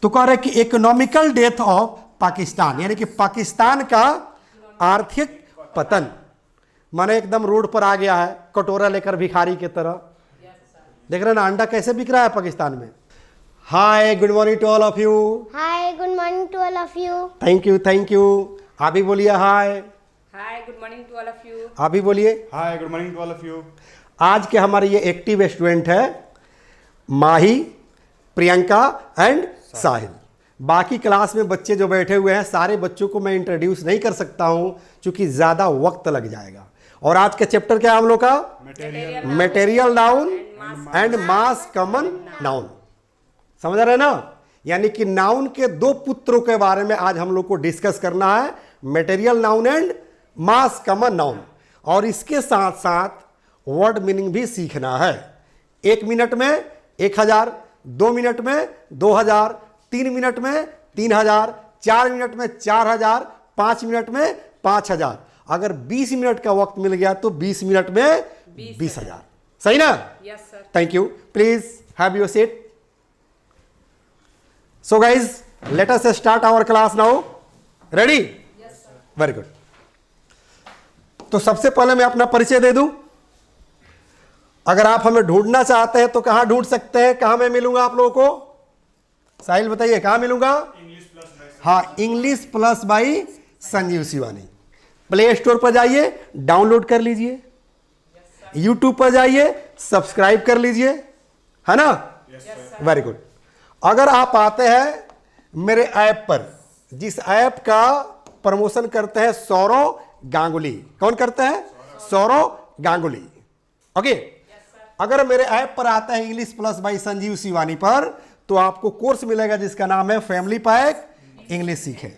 तो कह रहे कि इकोनॉमिकल डेथ ऑफ पाकिस्तान, यानी कि पाकिस्तान का आर्थिक पतन। माने एकदम रोड पर आ गया है कटोरा लेकर भिखारी की तरह। देख रहे हैं ना अंडा कैसे बिक रहा है पाकिस्तान में। Hi good morning to all of you. Hi good morning to all of you. Thank you thank you. आप भी बोलिए hi. Hi good morning to all of you. आप भी बोलिए hi good morning to all of you. आज के हमारे ये एक्टिव स्टूडेंट है माही, प्रियंका एंड साहिल। बाकी क्लास में बच्चे जो बैठे हुए हैं सारे बच्चों को मैं इंट्रोड्यूस नहीं कर सकता हूं क्योंकि ज़्यादा वक्त लग जाएगा। और आज का चैप्टर क्या है हम लोग का? Material noun and mass common noun. समझ रहे हैं ना? यानी कि नाउन के दो पुत्रों के बारे में आज हम लोग को डिस्कस करना है, material noun and mass common noun. और इसके साथ साथ वर्ड मीनिंग भी सीखना है। 1 मिनट में 1000, 2 मिनट में 2000, 3 मिनट में 3000, 4 मिनट में 4000, 5 मिनट में 5000। अगर 20 मिनट का वक्त मिल गया तो 20 मिनट में 20,000। सही ना? Yes sir. Thank you. Please have your seat. So guys let us start our class now. Ready? Very good. तो सबसे पहले मैं अपना परिचय दे दूं। अगर आप हमें ढूंढना चाहते हैं तो कहां ढूंढ सकते हैं? कहां मैं मिलूंगा आप लोगों को? साहिल बताइए कहां मिलूंगा? हाँ, English plus by Sanjeev Shivani. Play store पर जाइए, डाउनलोड कर लीजिए। यूट्यूब पर जाइए, सब्सक्राइब कर लीजिए, है ना? Very good. अगर आप आते हैं मेरे ऐप पर, जिस ऐप का प्रमोशन करते हैं सौरव गांगुली। कौन करते हैं? सौरव गांगुली। ओके। अगर मेरे ऐप पर आते हैं English plus by Sanjeev Shivani पर, तो आपको कोर्स मिलेगा जिसका नाम है फैमिली पैक इंग्लिश सीखे।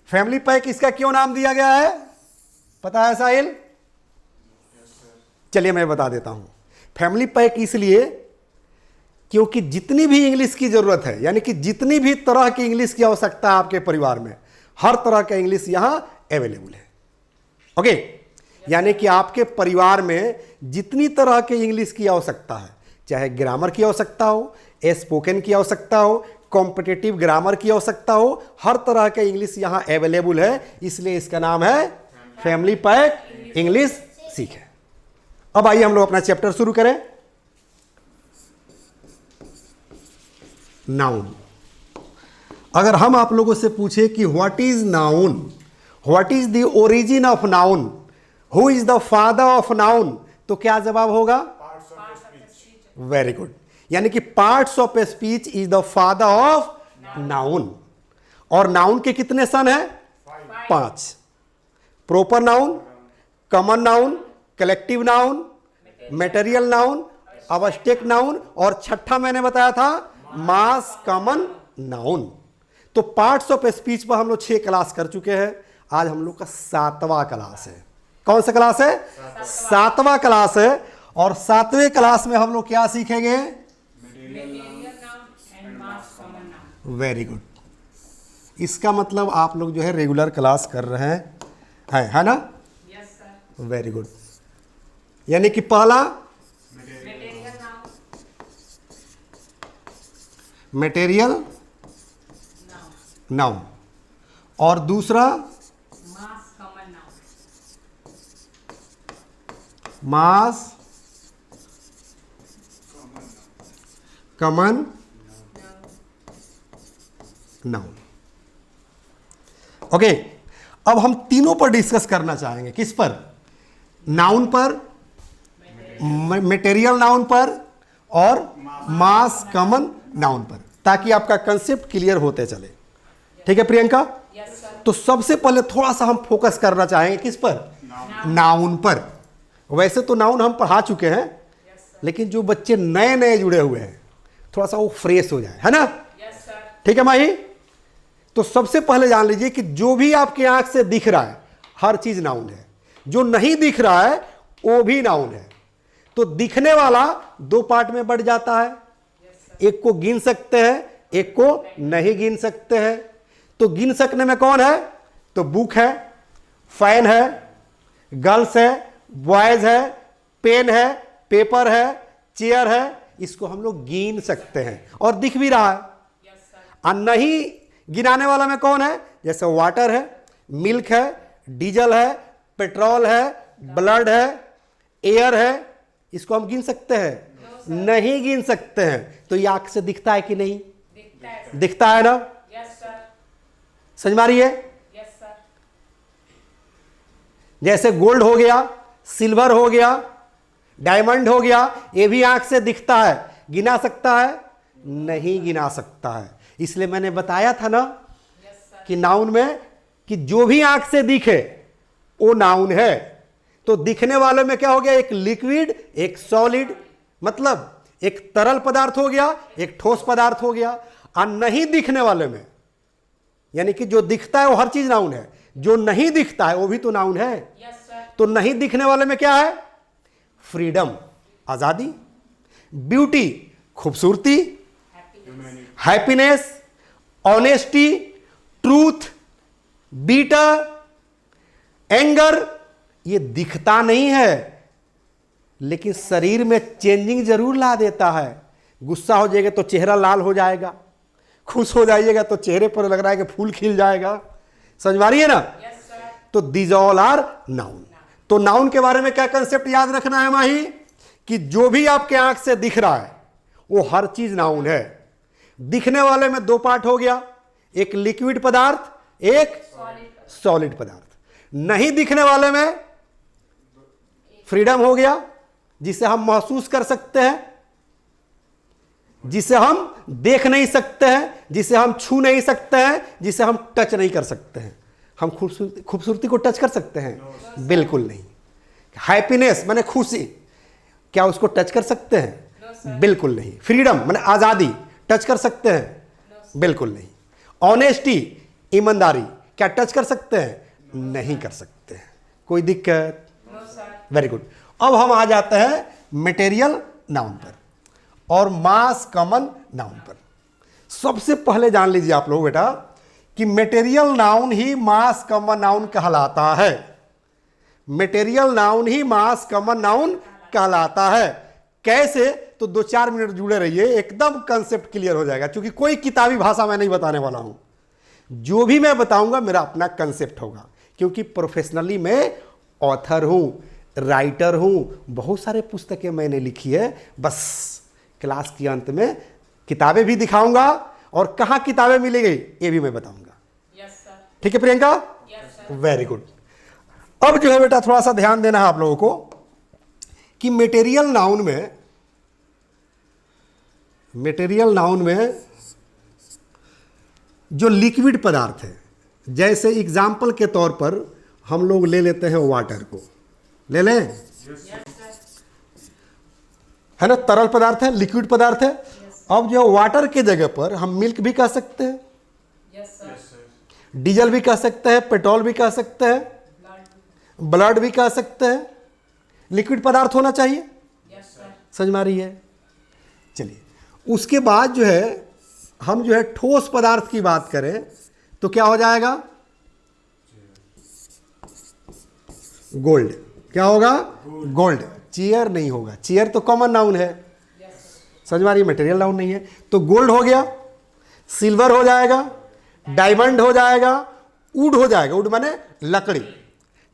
फैमिली पैक इसका क्यों नाम दिया गया है पता है साहिल? चलिए मैं बता देता हूं। फैमिली पैक इसलिए क्योंकि जितनी भी इंग्लिश की जरूरत है, यानी कि जितनी भी तरह की इंग्लिश की आवश्यकता है आपके परिवार में, हर तरह का इंग्लिश यहां अवेलेबल है। ओके। यानी कि आपके परिवार में जितनी तरह के इंग्लिश की आवश्यकता है, चाहे ग्रामर की आवश्यकता हो, स्पोकन की आवश्यकता हो, कॉम्पिटिटिव ग्रामर की आवश्यकता हो, हर तरह के इंग्लिश यहां अवेलेबल है। इसलिए इसका नाम है फैमिली पैक इंग्लिश सीखे। अब आइए हम लोग अपना चैप्टर शुरू करें। नाउन। अगर हम आप लोगों से पूछे कि what is noun, what is the origin of noun, who is the father of noun, तो क्या जवाब होगा? Very good. यानी कि parts of speech is the father of noun. और नाउन के कितने सन हैं? 5। Proper noun, common noun, collective noun, material noun, abstract noun, और छठा मैंने बताया था मास कॉमन नाउन। तो पार्ट्स ऑफ स्पीच पर हम लोग 6 क्लास कर चुके हैं। आज हम लोग का 7वां क्लास है। कौन सा क्लास है? 7वां क्लास है। और 7वें क्लास में हम लोग क्या सीखेंगे? Very good. इसका मतलब आप लोग जो है रेगुलर क्लास कर रहे हैं, है ना? Yes sir. Very good. यानी कि पहला मटेरियल नाउन और दूसरा मास कॉमन नाउन। मास कॉमन नाउन। ओके। अब हम तीनों पर डिस्कस करना चाहेंगे। किस पर? नाउन पर, मटेरियल नाउन पर और मास कॉमन नाउन पर, ताकि आपका कंसेप्ट क्लियर होते चले। ठीक है प्रियंका? Yes sir. तो सबसे पहले थोड़ा सा हम फोकस करना चाहेंगे किस पर? नाउन पर। वैसे तो नाउन हम पढ़ा चुके हैं, लेकिन जो बच्चे नए नए जुड़े हुए हैं थोड़ा सा वो फ्रेश हो जाए, है ना? Yes sir. ठीक है माही? तो सबसे पहले जान लीजिए कि जो भी आपके आंख से दिख रहा है हर चीज नाउन है, जो नहीं दिख रहा है वो भी नाउन है। तो दिखने वाला 2 पार्ट में बढ़ जाता है। एक को गिन सकते हैं, एक को नहीं गिन सकते हैं। तो गिन सकने में कौन है? तो बुक है, फैन है, गर्ल्स है, बॉयज है, पेन है, पेपर है, चेयर है। इसको हम लोग गिन सकते हैं और दिख भी रहा है। और नहीं गिनाने वाला में कौन है? जैसे वाटर है, मिल्क है, डीजल है, पेट्रोल है, ब्लड है, एयर है, इसको हम गिन सकते हैं? नहीं गिन सकते हैं। तो ये आंख से दिखता है कि नहीं? दिखता है। दिखता है ना? Yes sir. समझ में आ रही है? Yes sir. जैसे गोल्ड हो गया, सिल्वर हो गया, डायमंड हो गया, ये भी आंख से दिखता है। गिना सकता है? नहीं गिना सकता है। इसलिए मैंने बताया था ना कि नाउन में कि जो भी आंख से दिखे वो नाउन है। तो दिखने वाले में क्या हो गया? एक लिक्विड, एक सॉलिड, मतलब एक तरल पदार्थ हो गया, एक ठोस पदार्थ हो गया। और नहीं दिखने वाले में, यानी कि जो दिखता है वो हर चीज नाउन है, जो नहीं दिखता है वो भी तो नाउन है। Yes sir. तो नहीं दिखने वाले में क्या है? फ्रीडम, आजादी, ब्यूटी, खूबसूरती, happiness, honesty, truth, bitter, anger, ये दिखता नहीं है लेकिन शरीर में चेंजिंग जरूर ला देता है। गुस्सा हो जाएगा तो चेहरा लाल हो जाएगा, खुश हो जाइएगा तो चेहरे पर लग रहा है कि फूल खिल जाएगा। समझ में आ रही है ना? Yes sir. तो दीज ऑल आर नाउन। तो नाउन के बारे में क्या कंसेप्ट याद रखना है माही? कि जो भी आपके आंख से दिख रहा है वो हर चीज नाउन है। दिखने वाले में दो पार्ट हो गया, एक लिक्विड पदार्थ, एक सॉलिड पदार्थ। नहीं दिखने वाले में फ्रीडम हो गया, जिसे हम महसूस कर सकते हैं, जिसे हम देख नहीं सकते हैं, जिसे हम छू नहीं सकते हैं, जिसे हम टच नहीं कर सकते हैं। हम खूबसूरती को टच कर सकते हैं? बिल्कुल नहीं। हैप्पीनेस माने खुशी, क्या उसको टच कर सकते हैं? बिल्कुल नहीं। फ्रीडम माने आजादी, टच कर सकते हैं? बिल्कुल नहीं। ऑनेस्टी, ईमानदारी, क्या टच कर सकते हैं? नहीं कर सकते हैं। कोई दिक्कत? Very good. अब हम आ जाते हैं मटेरियल नाउन पर और मास कॉमन नाउन पर। सबसे पहले जान लीजिए आप लोग बेटा कि मटेरियल नाउन ही मास कॉमन नाउन कहलाता है। मटेरियल नाउन ही मास कॉमन नाउन कहलाता है। कैसे? तो 2-4 मिनट जुड़े रहिए, एकदम कंसेप्ट क्लियर हो जाएगा। क्योंकि कोई किताबी भाषा मैं नहीं बताने वाला हूं, जो भी मैं बताऊंगा मेरा अपना कंसेप्ट होगा। क्योंकि प्रोफेशनली मैं ऑथर हूं, राइटर हूं, बहुत सारे पुस्तकें मैंने लिखी है। बस क्लास के अंत में किताबें भी दिखाऊंगा और कहाँ किताबें मिलेगी ये भी मैं बताऊंगा। Yes sir. ठीक है Priyanka? Yes sir. Very good. अब जो है बेटा थोड़ा सा ध्यान देना है आप लोगों को कि मटेरियल नाउन में जो लिक्विड पदार्थ है, जैसे एग्जाम्पल के तौर पर हम लोग ले लेते हैं वाटर को, ले लें, है ना? तरल पदार्थ है, लिक्विड पदार्थ है। अब जो वाटर के जगह पर हम मिल्क भी कह सकते हैं, यस सर। डीजल भी कह सकते हैं, पेट्रोल भी कह सकते हैं, ब्लड भी कह सकते हैं। लिक्विड पदार्थ होना चाहिए। Yes sir. समझ में आ रही है? चलिए, उसके बाद जो है हम जो है ठोस पदार्थ की बात करें तो क्या हो जाएगा? गोल्ड। क्या होगा? गोल्ड। चेयर नहीं होगा, चेयर तो कॉमन नाउन है। समझ में आ रही है? मटेरियल नाउन नहीं है। तो गोल्ड हो गया, सिल्वर हो जाएगा, डायमंड हो जाएगा, वुड हो जाएगा। वुड माने लकड़ी।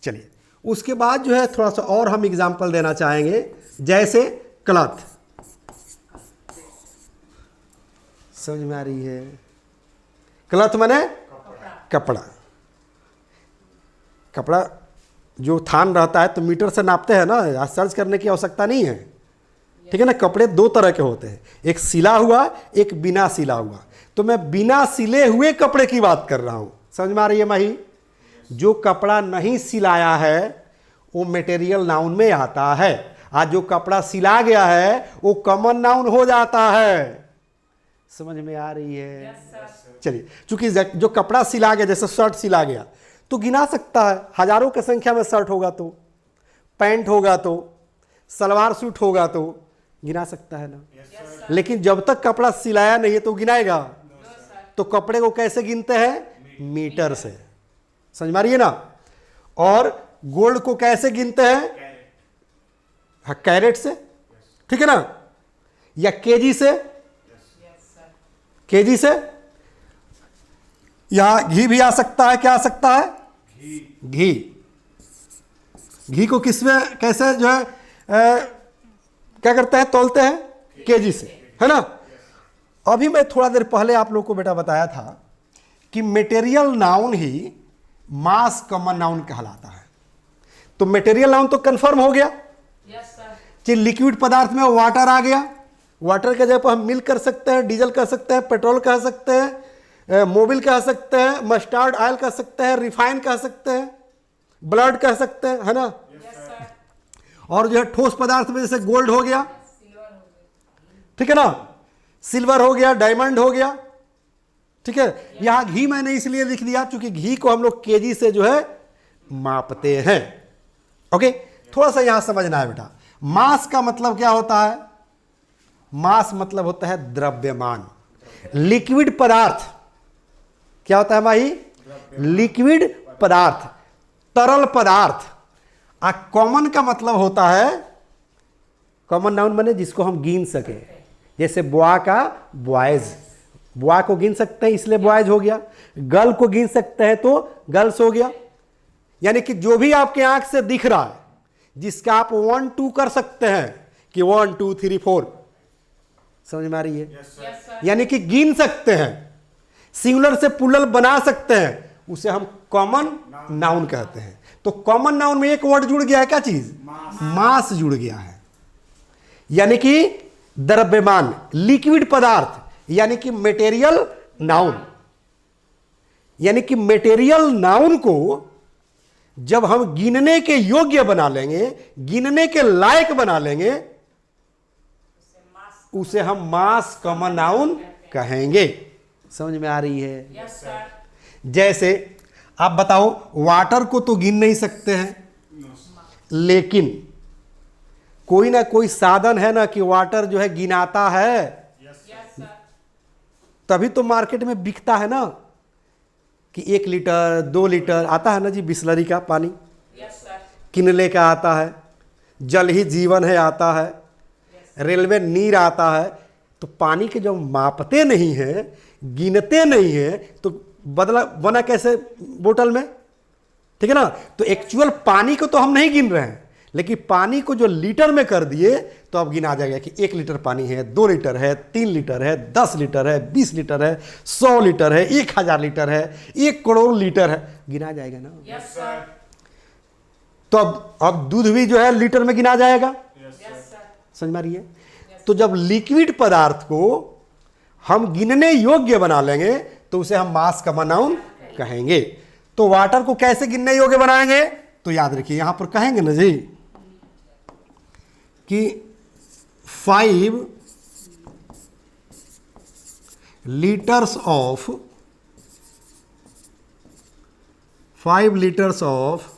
चलिए, उसके बाद जो है थोड़ा सा और हम एग्जांपल देना चाहेंगे, जैसे क्लॉथ। समझ में आ रही है? क्लॉथ माने कपड़ा। कपड़ा जो थान रहता है तो मीटर से नापते हैं ना, आज सर्च करने की आवश्यकता नहीं है। ठीक है ना? कपड़े दो तरह के होते हैं, एक सिला हुआ, एक बिना सिला हुआ। तो मैं बिना सिले हुए कपड़े की बात कर रहा हूं। समझ में आ रही है माही? जो कपड़ा नहीं सिलाया है वो मटेरियल नाउन में आता है, आज जो कपड़ा सिला गया है वो कॉमन नाउन हो जाता है। समझ में आ रही है? चलिए, चूंकि जो कपड़ा सिला गया, जैसे शर्ट सिला गया तो गिना सकता है, हजारों की संख्या में शर्ट होगा तो, पैंट होगा तो, सलवार सूट होगा तो गिना सकता है ना। लेकिन जब तक कपड़ा सिलाया नहीं है तो गिनाएगा? तो कपड़े को कैसे गिनते हैं? मीटर से। समझ में आ रही है ना? और गोल्ड को कैसे गिनते हैं? हाँ, कैरेट से। ठीक है ना? या केजी से? केजी से। यहां घी भी आ सकता है, क्या आ सकता है? घी। घी को किसमें कैसे जो है क्या करते हैं, तौलते हैं? केजी से, है ना। अभी मैं थोड़ा देर पहले आप लोग को बेटा बताया था कि मटेरियल नाउन ही मास कॉमन नाउन कहलाता है। तो मटेरियल नाउन तो कंफर्म हो गया Yes, sir. कि लिक्विड पदार्थ में वाटर आ गया। वाटर के जगह पर हम मिल्क कर सकते हैं, डीजल कह सकते हैं, पेट्रोल कह सकते हैं, मोबिल कह सकते हैं, मस्टर्ड ऑयल कह सकते हैं, रिफाइन कह सकते हैं, ब्लड कह सकते हैं, है ना। Yes, sir. और जो है ठोस पदार्थ में जैसे गोल्ड हो गया, Silver हो गया. ठीक है ना, सिल्वर हो गया, डायमंड हो गया, ठीक है। यहां घी मैंने इसलिए लिख दिया क्योंकि घी को हम लोग केजी से जो है मापते हैं। ओके, थोड़ा सा यहां समझना है बेटा। मास का मतलब क्या होता है? मास मतलब होता है द्रव्यमान। लिक्विड पदार्थ क्या होता है माही? लिक्विड पदार्थ, तरल पदार्थ। कॉमन का मतलब होता है, कॉमन नाउन माने जिसको हम गिन सके। जैसे बुआ का बॉयज, बुआ को गिन सकते हैं इसलिए बॉयज हो गया। गर्ल को गिन सकते हैं तो गर्ल्स हो गया। यानी कि जो भी आपके आंख से दिख रहा है, जिसका आप 1 2 कर सकते हैं कि 1 2 3 4, समझ में आ रही है? Yes, sir. यानी कि गिन सकते हैं, सिंगुलर से प्लूरल बना सकते हैं, उसे हम कॉमन नाउन कहते हैं। तो कॉमन नाउन में एक वर्ड जुड़ गया है, क्या चीज? मास जुड़ गया है। यानी कि द्रव्यमान, लिक्विड पदार्थ, यानी कि मटेरियल नाउन। यानी कि मटेरियल नाउन को जब हम गिनने के योग्य बना लेंगे, गिनने के लायक बना लेंगे, उसे हम मास कॉमन नाउन कहेंगे। समझ में आ रही है? Yes, sir. जैसे आप बताओ, वाटर को तो गिन नहीं सकते हैं, लेकिन कोई ना कोई साधन है ना कि वाटर जो है गिनाता है, Yes, sir. तभी तो मार्केट में बिकता है ना कि 1 लीटर 2 लीटर आता है ना जी, बिस्लरी का पानी, Yes, sir. किनले का आता है, जल ही जीवन है आता है, रेलवे नीर आता है। तो पानी के जब मापते नहीं हैं, गिनते नहीं हैं, तो बदला बना कैसे बोतल में, ठीक है ना। तो एक्चुअल पानी को तो हम नहीं गिन रहे हैं, लेकिन पानी को जो लीटर में कर दिए तो अब गिना जाएगा कि 1 लीटर पानी है, 2 लीटर है, 3 लीटर है, 10 लीटर है, 20 लीटर है, 100 लीटर है, 1000 लीटर है, 1 करोड़ लीटर है, गिना जाएगा ना। Yes, sir. तो अब दूध भी जो है लीटर में गिना जाएगा। Yes, sir. समझ में आ रही है? तो जब लिक्विड पदार्थ को हम गिनने योग्य बना लेंगे तो उसे हम मास कॉमन नाउन कहेंगे। तो वाटर को कैसे गिनने योग्य बनाएंगे? तो याद रखिए, यहां पर कहेंगे ना जी कि 5 litres of 5 litres of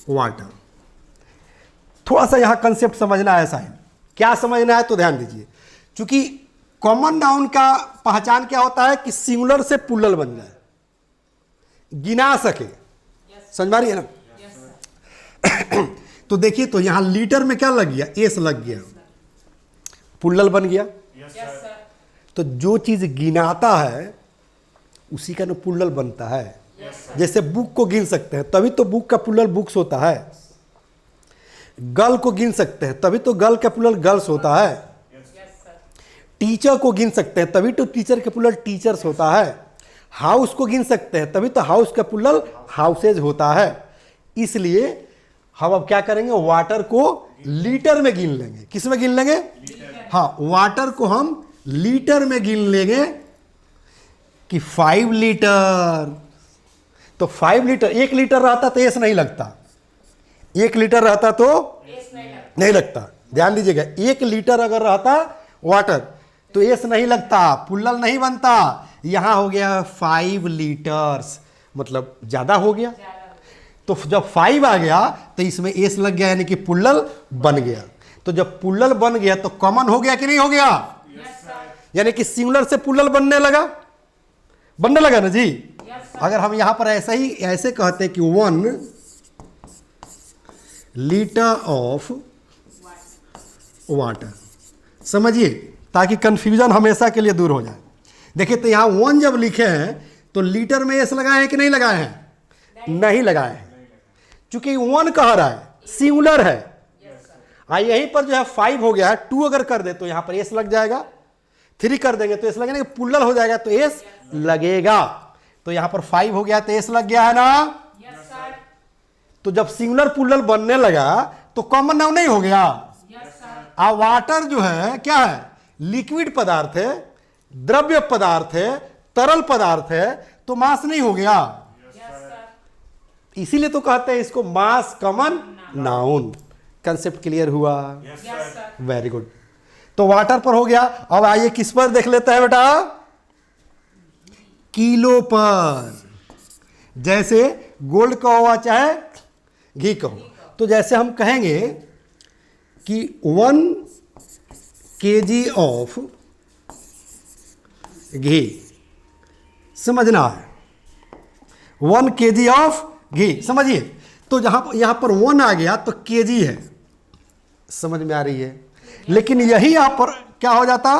water. थोड़ा सा यहां कंसेप्ट समझना है साहिब। क्या समझना है तो ध्यान दीजिए। क्योंकि कॉमन नाउन का पहचान क्या होता है कि सिंगुलर से प्लूरल बन जाए, गिना सके। समझ में आ रही है ना? Yes, sir. तो देखिए, तो यहां लीटर में क्या लग गया? एस लग गया, प्लूरल बन गया। Yes, sir. तो जो चीज गिनाता है उसी का ना प्लूरल बनता है। जैसे बुक को गिन सकते हैं तभी तो बुक का प्लूरल बुक्स होता है। गर्ल को गिन सकते हैं तभी तो गर्ल का प्लूरल गर्ल्स होता है। Yes, sir. टीचर को गिन सकते हैं तभी तो टीचर का प्लूरल टीचर्स होता है। हाउस को गिन सकते हैं तभी तो हाउस का प्लूरल हाउसेज होता है। इसलिए हम अब क्या करेंगे? वाटर को लीटर में गिन लेंगे। किस में गिन लेंगे? हाँ, वाटर को हम लीटर में गिन लेंगे कि 5 लीटर। तो 5 लीटर, 1 लीटर रहता तो एस नहीं लगता, 1 लीटर रहता तो Yes, नहीं लगता. नहीं लगता। ध्यान दीजिएगा, 1 लीटर अगर रहता वाटर तो एस नहीं लगता, प्लूरल नहीं बनता। यहां हो गया 5 लीटर्स, मतलब ज्यादा हो गया। तो जब 5 आ गया तो इसमें एस लग गया, यानी कि प्लूरल बन गया। तो जब प्लूरल बन गया तो कॉमन हो गया कि नहीं हो गया? Yes, sir. यानी कि सिंगुलर से प्लूरल बनने लगा ना जी। Yes, sir. अगर हम यहां पर ऐसे कहते कि 1 लीटर ऑफ वाटर, समझिए, ताकि कंफ्यूजन हमेशा के लिए दूर हो जाए। देखिए तो यहाँ 1 जब लिखे हैं तो लीटर में एस लगाए हैं कि नहीं लगाए हैं? नहीं लगाए हैं, क्योंकि 1 कह रहा है, सिंगुलर है। यहीं पर जो है 5 हो गया है, 2 अगर कर दे तो यहाँ पर एस लग जाएगा, 3 कर देंगे तो एस लगेगा, पुल्लर हो जाएगा तो एस लगेगा। तो यहाँ पर 5 हो गया तो एस लग गया है ना। Yes sir. तो जब सिंगुलर पुल्लर बनने लगा तो कॉमन नाउन नहीं हो गया। Yes sir. अब वाटर जो है क्या है? लिक्विड पदार्थ है, द्रव्य पदार्थ है, तरल पदार्थ है, तो मास नहीं हो गया। Yes sir. इसीलिए तो कहते हैं इसको मास कॉमन नाउन। कंसेप्ट क्लियर हुआ? Yes sir. Very good. तो वाटर पर हो गया। अब आइए किस पर देख लेते हैं बेटा? किलो पर। जैसे गोल्ड का हुआ चाहे घी का हो, तो जैसे हम कहेंगे कि 1 kg ऑफ घी, समझना है, 1 kg ऑफ घी, समझिए। तो यहां पर 1 आ गया तो केजी है, समझ में आ रही है। लेकिन यही यहां पर क्या हो जाता?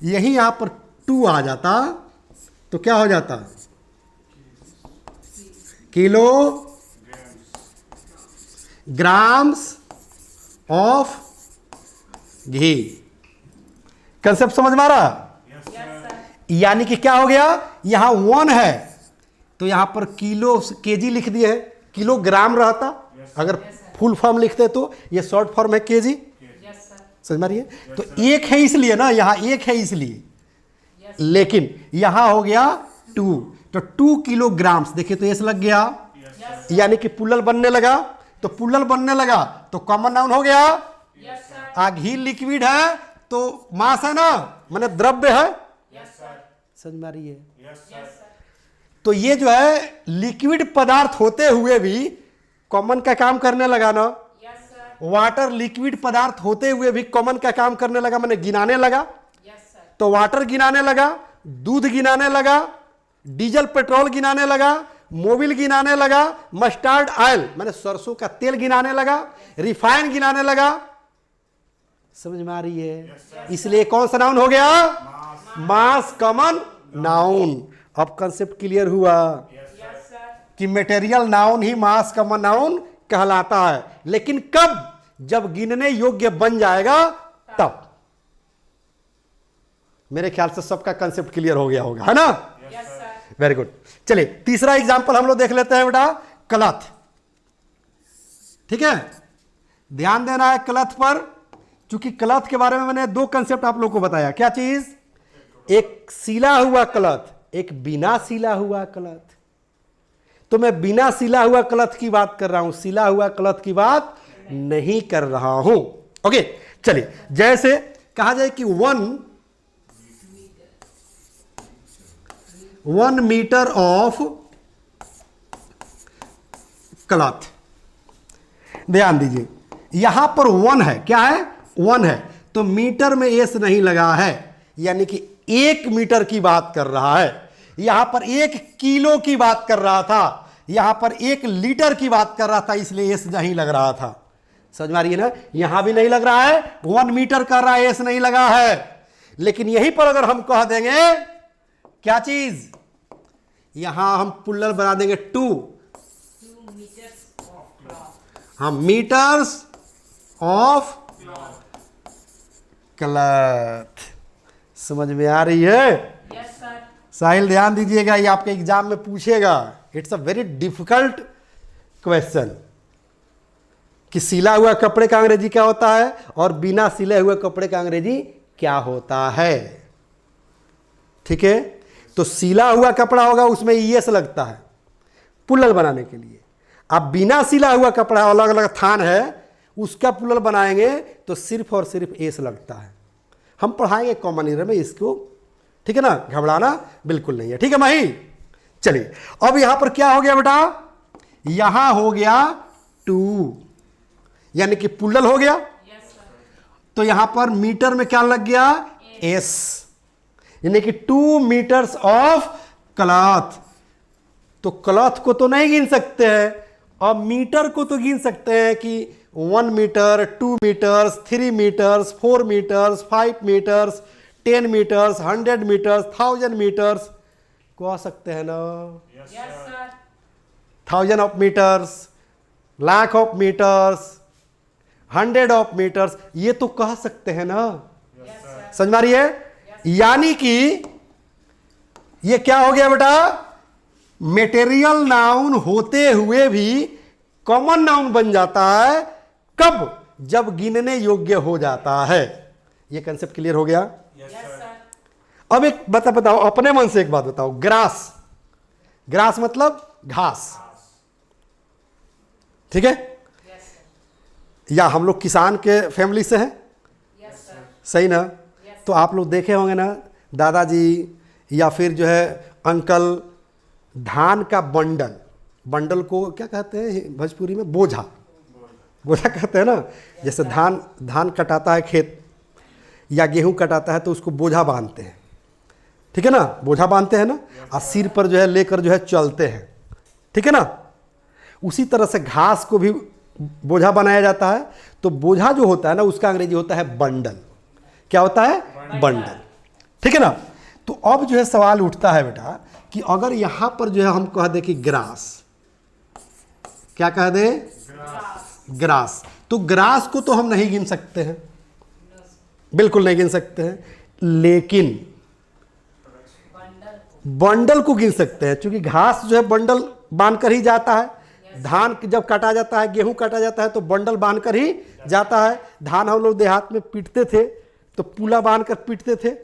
यही यहां पर 2 आ जाता तो क्या हो जाता? Kilo grams of ghee. Concept समझ में आ रहा? यानी कि क्या हो गया? यहां 1 है तो यहां पर किलो केजी लिख दिए है, किलोग्राम रहता अगर फुल फॉर्म लिखते, तो ये शॉर्ट फॉर्म है केजी। Yes sir. समझ में आ रही है? तो 1 है इसलिए ना, यहां 1 है इसलिए, लेकिन यहां हो गया 2, तो 2 किलोग्राम्स। देखिए तो एस लग गया, यानी कि पुल्लल बनने लगा। तो पुल्लल बनने लगा तो कॉमन नाउन हो गया। Yes sir. घी लिक्विड है तो मास है ना, माने द्रव्य है। Yes sir. समझ में आ रही है? Yes sir. तो ये जो है लिक्विड पदार्थ होते हुए भी कॉमन का काम करने लगा ना। Yes sir. वाटर लिक्विड पदार्थ होते हुए भी कॉमन का काम करने लगा, मैंने गिनाने लगा। Yes sir. तो वाटर गिनाने लगा, दूध गिनाने लगा, डीजल पेट्रोल गिनाने लगा, मोबिल गिनाने लगा, मस्टर्ड ऑयल मैंने सरसों का तेल गिनाने लगा, रिफाइन गिनाने लगा। समझ में आ रही है? इसलिए कौन सा नाउन हो गया? मास कॉमन नाउन। अब कंसेप्ट क्लियर हुआ यस सर। कि मटेरियल नाउन ही मास कॉमन नाउन कहलाता है। लेकिन कब? जब गिनने योग्य बन जाएगा तब। मेरे ख्याल से सबका कंसेप्ट क्लियर हो गया होगा, है ना? Yes sir. Very good. चलिए तीसरा एग्जांपल हम लोग देख लेते हैं बेटा, क्लॉथ। ठीक है, ध्यान देना है क्लॉथ पर, क्योंकि क्लॉथ के बारे में मैंने 2 कंसेप्ट आप लोग को बताया। क्या चीज? एक सिला हुआ क्लॉथ, एक बिना सिला हुआ क्लॉथ। तो मैं बिना सिला हुआ क्लॉथ की बात कर रहा हूं, सिला हुआ क्लॉथ की बात नहीं कर रहा हूं। ओके, चलिए जैसे कहा जाए कि 1 मीटर ऑफ क्लॉथ। ध्यान दीजिए, यहां पर 1 है, क्या है? 1 है, तो मीटर में एस नहीं लगा है, यानी कि 1 मीटर की बात कर रहा है। यहां पर 1 किलो की बात कर रहा था, यहां पर 1 लीटर की बात कर रहा था, इसलिए एस नहीं लग रहा था। समझ में आ रही है ना? यहां भी नहीं लग रहा है, 1 मीटर कर रहा है, एस नहीं लगा है। लेकिन यहीं पर अगर हम कह देंगे क्या चीज, यहां हम पुल्लर बना देंगे 2, हम मीटर्स ऑफ क्लॉथ। समझ में आ रही है? Yes sir. साहिल ध्यान दीजिएगा, ये आपके एग्जाम में पूछेगा। It's a very difficult question कि सिला हुआ कपड़े का अंग्रेजी क्या होता है और बिना सिले हुए कपड़े का अंग्रेजी क्या होता है। ठीक है, तो सिला हुआ कपड़ा होगा उसमें ईएस लगता है पुल्लल बनाने के लिए। अब बिना सिला हुआ कपड़ा अलग अलग थान है, उसका पुल्लल बनाएंगे तो सिर्फ और सिर्फ एस लगता है। हम पढ़ाएंगे कॉमन ईयर में इसको, ठीक है ना? घबराना बिल्कुल नहीं है, ठीक है माही? चलिए अब यहां पर क्या हो गया बेटा? यहां हो गया 2, यानी कि पुल्लल हो गया। Yes sir. तो यहां पर मीटर में क्या लग गया? एस, यानी कि 2 मीटर्स ऑफ क्लॉथ। तो क्लॉथ को तो नहीं गिन सकते हैं, अब मीटर को तो गिन सकते हैं कि 1 metre, 2 metres, 3 metres, 4 metres, 5 metres, 10 metres, 100 metres, 1000 metres, कह सकते हैं ना? Yes, sir. 1000 of metres, lakh of metres, 100 of metres, ये तो कह सकते हैं ना? Yes, sir. समझ में आ रही है? यानी कि ये क्या हो गया बेटा? मेटेरियल नाउन होते हुए भी कॉमन नाउन बन जाता है। कब? जब गिनने योग्य हो जाता है। ये कंसेप्ट क्लियर हो गया? Yes, sir. अब एक बताओ अपने मन से एक बात बताओ। ग्रास, ग्रास मतलब घास, ठीक है? Yes, sir. या हम लोग किसान के फैमिली से हैं, Yes, sir. सही ना? तो आप लोग देखे होंगे ना दादाजी या फिर जो है अंकल, धान का बंडल, बंडल को क्या कहते हैं भोजपुरी में? बोझा, बोझा कहते हैं ना। जैसे धान कटाता है खेत या गेहूं कटाता है तो उसको बोझा बांधते हैं, ठीक है ना? बोझा बांधते हैं ना, और सिर पर जो है लेकर जो है चलते हैं, ठीक है ना? उसी तरह से घास को भी बोझा बनाया जाता है। तो बोझा जो होता है ना उसका अंग्रेजी होता है बंडल। क्या होता है? बंडल, ठीक है ना? तो अब जो है सवाल उठता है बेटा कि अगर यहां पर जो है हम कह दे कि ग्रास, क्या कह दे? ग्रास। तो ग्रास को तो हम नहीं गिन सकते हैं, बिल्कुल नहीं गिन सकते हैं, लेकिन बंडल को गिन सकते हैं, क्योंकि घास जो है बंडल बांधकर ही जाता है। धान जब काटा जाता है, गेहूं काटा जाता है तो बंडल बांधकर ही जाता है। धान हम लोग देहात में पीटते थे तो पूला बांधकर पीटते थे।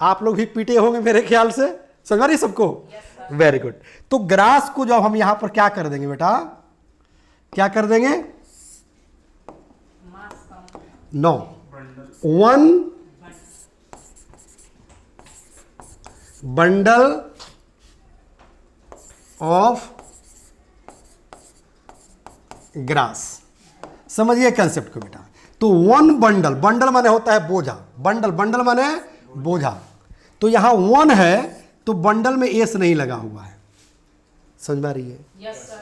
आप लोग भी पीटे होंगे मेरे ख्याल से, समझ रही सबको? Very good. तो ग्रास को जब हम यहां पर क्या कर देंगे बेटा? क्या कर देंगे? No, 1 bundle of grass. समझिए कंसेप्ट को बेटा। तो 1 बंडल, बंडल माने होता है बोझा, बंडल माने बोझा। तो यहां 1 है तो बंडल में एस नहीं लगा हुआ है, समझ में आ रही है? Yes, sir.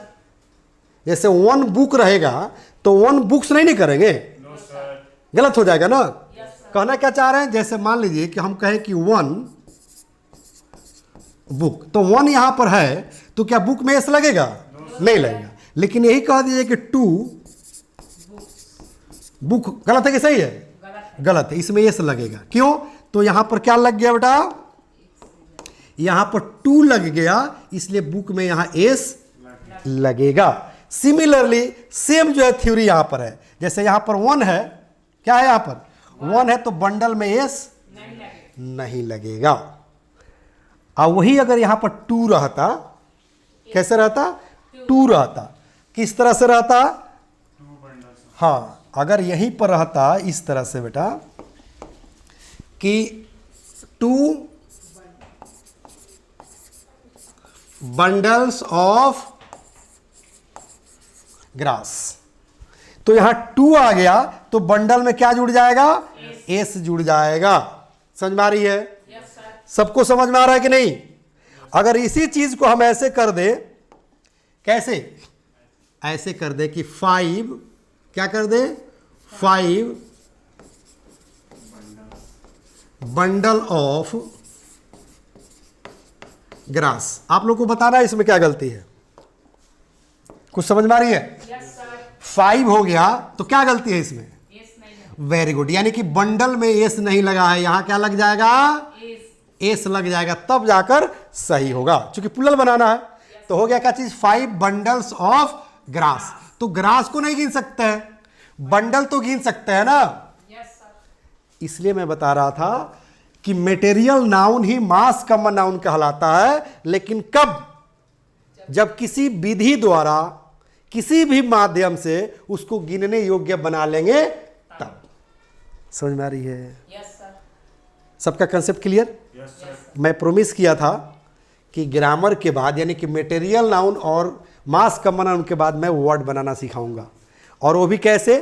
जैसे 1 बुक रहेगा तो 1 बुक्स नहीं करेंगे, गलत हो जाएगा ना? कहना क्या चाह रहे हैं? जैसे मान लीजिए कि हम कहें कि 1 बुक, तो 1 यहां पर है तो क्या बुक में एस लगेगा? नहीं लगेगा। लेकिन यही कह दीजिए कि 2 बुक, गलत है कि सही है? गलत है, इसमें एस लगेगा। क्यों? तो यहां पर क्या लग गया बेटा? यहां पर 2 लग गया, इसलिए बुक में यहां एस लगेगा। सिमिलरली सेम जो है थ्योरी यहां पर है। जैसे यहां पर 1 है, क्या है? यहां पर 1 है तो बंडल में एस नहीं लगेगा। और वही अगर यहां पर 2 रहता, कैसे रहता? 2 रहता, किस तरह से रहता? हाँ, अगर यहीं पर रहता इस तरह से बेटा कि 2 बंडल्स ऑफ ग्रास, तो यहां 2 आ गया तो बंडल में क्या जुड़ जाएगा? एस जुड़ जाएगा। समझ में आ रही है? सबको समझ में आ रहा है कि नहीं? अगर इसी चीज को हम ऐसे कर दे, कैसे? ऐसे कर दे कि 5, क्या कर दे? 5 बंडल ऑफ ग्रास। आप लोग को बताना है इसमें क्या गलती है, कुछ समझ में आ रही है? Yes, sir. 5 हो गया तो क्या गलती है इसमें? Yes, नहीं. Very good. यानी कि बंडल में एस नहीं लगा है, यहां क्या लग जाएगा? Yes. एस लग जाएगा, तब जाकर सही होगा, क्योंकि प्लूरल बनाना है। तो हो गया क्या चीज? 5 बंडल्स ऑफ ग्रास। तो ग्रास को नहीं गिन सकते हैं, बंडल तो गिन सकते हैं ना। Yes, sir. इसलिए मैं बता रहा था कि मेटेरियल नाउन ही मास कॉमन नाउन कहलाता है, लेकिन कब? जब किसी विधि द्वारा किसी भी माध्यम से उसको गिनने योग्य बना लेंगे तब। समझ में आ रही है? Yes, sir. सबका कंसेप्ट क्लियर? मैं प्रोमिस किया था कि ग्रामर के बाद, यानी कि मेटेरियल नाउन और मास कॉमन नाउन के बाद मैं वर्ड बनाना सिखाऊंगा। और वो भी कैसे?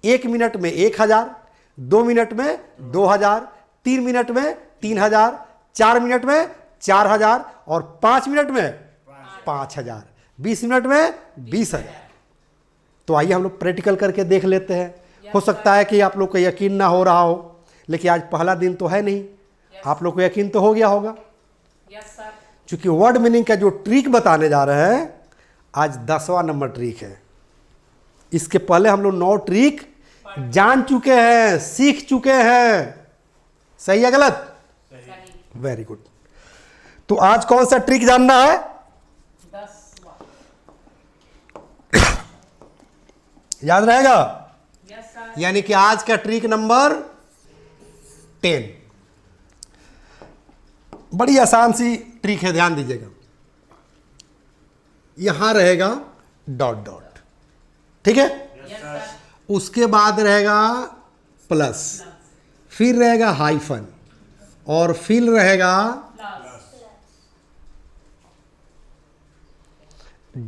1 मिनट में 1000, 2 मिनट में 2000, 3 मिनट में 3000, 4 मिनट में 4000 और 5 मिनट में 5000, 20 मिनट में 20,000। तो आइए हम लोग प्रैक्टिकल करके देख लेते हैं। हो सकता है कि आप लोग को यकीन ना हो रहा हो, लेकिन आज पहला दिन तो है नहीं, आप लोग को यकीन तो हो गया होगा। Yes, sir. चूंकि वर्ड मीनिंग का जो ट्रिक बताने जा रहे हैं, आज 10वां नंबर ट्रिक है। इसके पहले हम लोग 9 ट्रिक जान चुके हैं, सीख चुके हैं। सही है गलत? सही। Very good. तो आज कौन सा ट्रिक जानना है? 10वां। याद रहेगा? Yes, sir. यानी कि आज का ट्रिक नंबर 10। बड़ी आसान सी ट्रिक है, ध्यान दीजिएगा। यहां रहेगा डॉट डॉट, ठीक है? Yes, sir. उसके बाद रहेगा प्लस, फिर रहेगा हाइफन और फिर रहेगा Plus.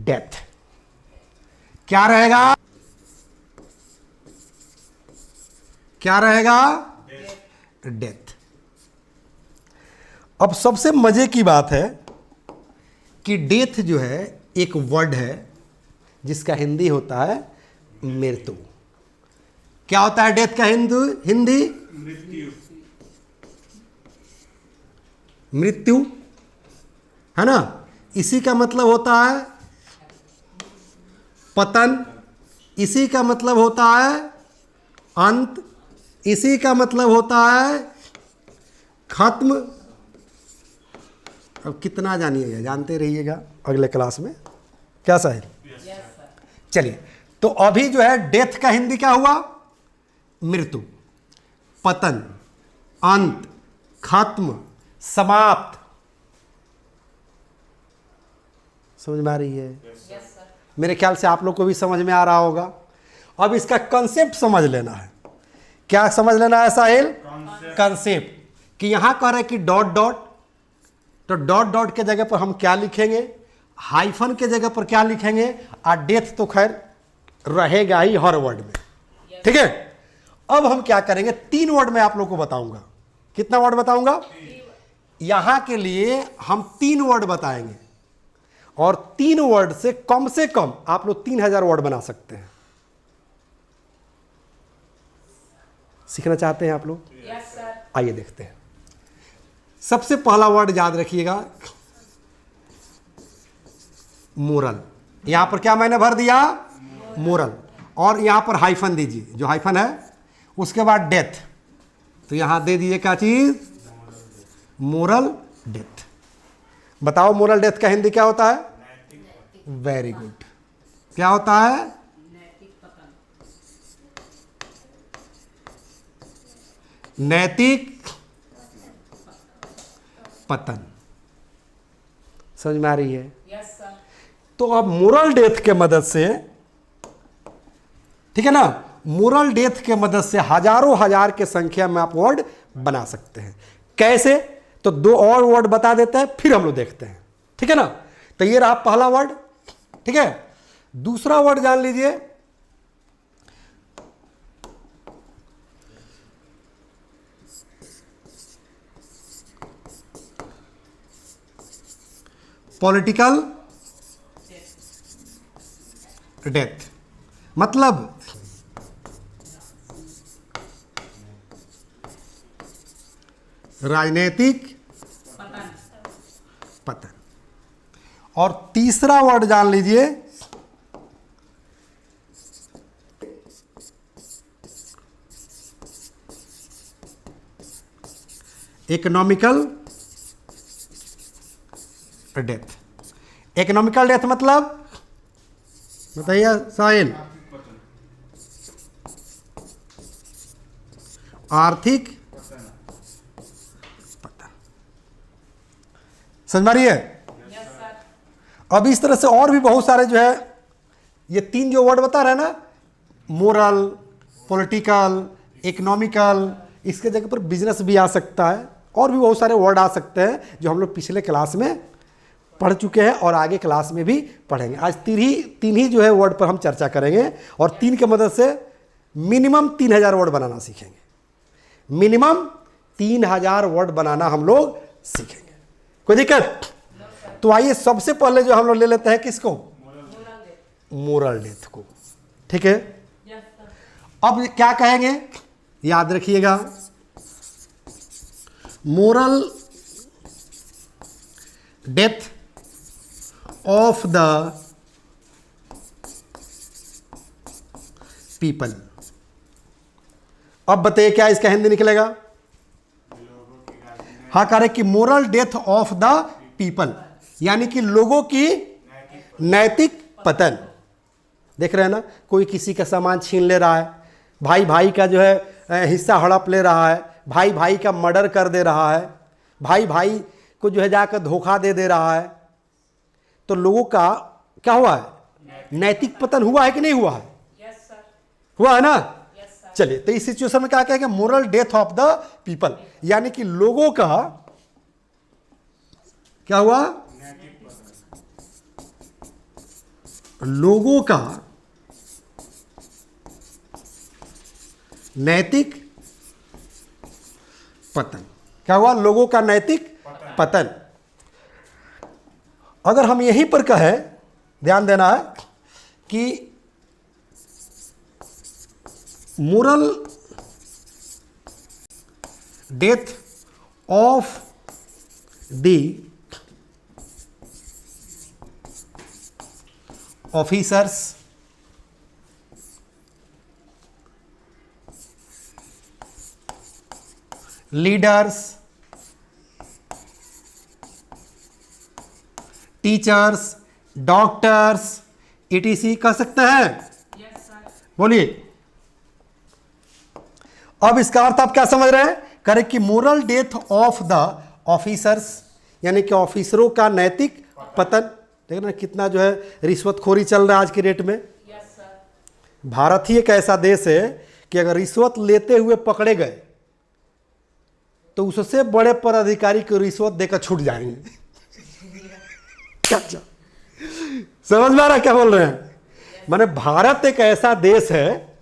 डेथ। क्या रहेगा? क्या रहेगा? डेथ। अब सबसे मजे की बात है कि डेथ जो है एक वर्ड है जिसका हिंदी होता है मृत्यु। क्या होता है डेथ का हिंदी? मृत्यु, है ना? इसी का मतलब होता है पतन, इसी का मतलब होता है अंत, इसी का मतलब होता है खत्म। अब कितना जानिएगा, जानते रहिएगा अगले क्लास में। क्या साहिल? Yes, sir. चलिए, तो अभी जो है डेथ का हिंदी क्या हुआ? मृत्यु, पतन, अंत, खत्म, समाप्त। समझ में आ रही है? Yes, sir. मेरे ख्याल से आप लोग को भी समझ में आ रहा होगा। अब इसका कंसेप्ट समझ लेना है। क्या समझ लेना है साहिल? कंसेप्ट। कि यहां कह रहे कि डॉट डॉट, तो डॉट डॉट के जगह पर हम क्या लिखेंगे? हाइफन के जगह पर क्या लिखेंगे? और डेथ तो खैर रहेगा ही हर वर्ड में, ठीक है? अब हम क्या करेंगे? 3 वर्ड में आप लोग को बताऊंगा। कितना वर्ड बताऊंगा? यहां के लिए हम 3 वर्ड बताएंगे और 3 वर्ड से कम आप लोग 3000 वर्ड बना सकते हैं। सीखना चाहते हैं आप लोग? Yes, sir. आइए देखते हैं। सबसे पहला वर्ड याद रखिएगा, मोरल। यहां पर क्या मैंने भर दिया? मोरल। और यहां पर हाइफन दीजिए, जो हाइफन है। उसके बाद डेथ, तो यहां दे दीजिए क्या चीज? Moral death. बताओ मोरल डेथ का हिंदी क्या होता है? Very good. क्या होता है? नैतिक पतन। नैतिक पतन। समझ में आ रही है? Yes, sir. तो अब मोरल डेथ के मदद से, ठीक है ना, मोरल डेथ के मदद से हजारों हजार के संख्या में आप वर्ड बना सकते हैं। कैसे? तो 2 और वर्ड बता देते हैं, फिर हम लोग देखते हैं, ठीक है ना? तो ये रहा पहला वर्ड, ठीक है? दूसरा वर्ड जान लीजिए, पॉलिटिकल डेथ। मतलब राजनीतिक पतन। पतन। और तीसरा वर्ड जान लीजिए, इकोनॉमिकल डेथ। इकोनॉमिकल डेथ मतलब बताइए साहिल? आर्थिक पतन। समझ में आ रही है? Yes, sir. अब इस तरह से और भी बहुत सारे जो है, ये 3 जो वर्ड बता रहे हैं ना, मोरल, पॉलिटिकल, इकोनॉमिकल, इसके जगह पर बिजनेस भी आ सकता है, और भी बहुत सारे वर्ड आ सकते हैं जो हम लोग पिछले क्लास में पढ़ चुके हैं और आगे क्लास में भी पढ़ेंगे। आज तीन ही जो है वर्ड पर हम चर्चा करेंगे और 3 की मदद से मिनिमम 3000 वर्ड बनाना सीखेंगे। मिनिमम 3000 वर्ड बनाना हम लोग सीखेंगे। कोई दिक्कत? तो आइए सबसे पहले जो हम लोग ले लेते हैं किसको? मोरल डेथ को, ठीक है? Yes, sir. अब क्या कहेंगे? याद रखिएगा, moral death of the people. अब बताइए क्या इसका हिंदी निकलेगा? हाँ, कह रहे कि moral death of the people, यानी कि लोगों की नैतिक पतन। देख रहे हैं ना, कोई किसी का सामान छीन ले रहा है, भाई भाई का जो है हिस्सा हड़प ले रहा है, भाई भाई का मर्डर कर दे रहा है, भाई भाई को जो है जाकर धोखा दे रहा है, तो लोगों का क्या हुआ है? नैतिक पतन हुआ है कि नहीं हुआ है? Yes sir. हुआ है ना? Yes sir. चलिए, तो इस सिचुएशन में क्या कहेंगे? Moral death of the people, यानी कि लोगों का क्या हुआ? लोगों का नैतिक पतन। क्या हुआ? लोगों का नैतिक पतन। अगर हम यहीं पर कहें, ध्यान देना है कि moral death of the officers leaders teachers doctors etc कह सकते हैं। Yes sir. बोलिए। अब इसका अर्थ आप क्या समझ रहे हैं? करें कि moral death of the officers, यानी कि ऑफिसरों का नैतिक पतन। देख ना कितना जो है रिश्वतखोरी चल रहा है आज की डेट में। Yes sir. भारत ही एक ऐसा देश है कि अगर रिश्वत लेते हुए पकड़े गए तो उससे बड़े पदाधिकारी को रिश्वत देकर छूट जाएंगे। क्या समझ में आ रहा क्या बोल रहे हैं? माने भारत एक ऐसा देश है,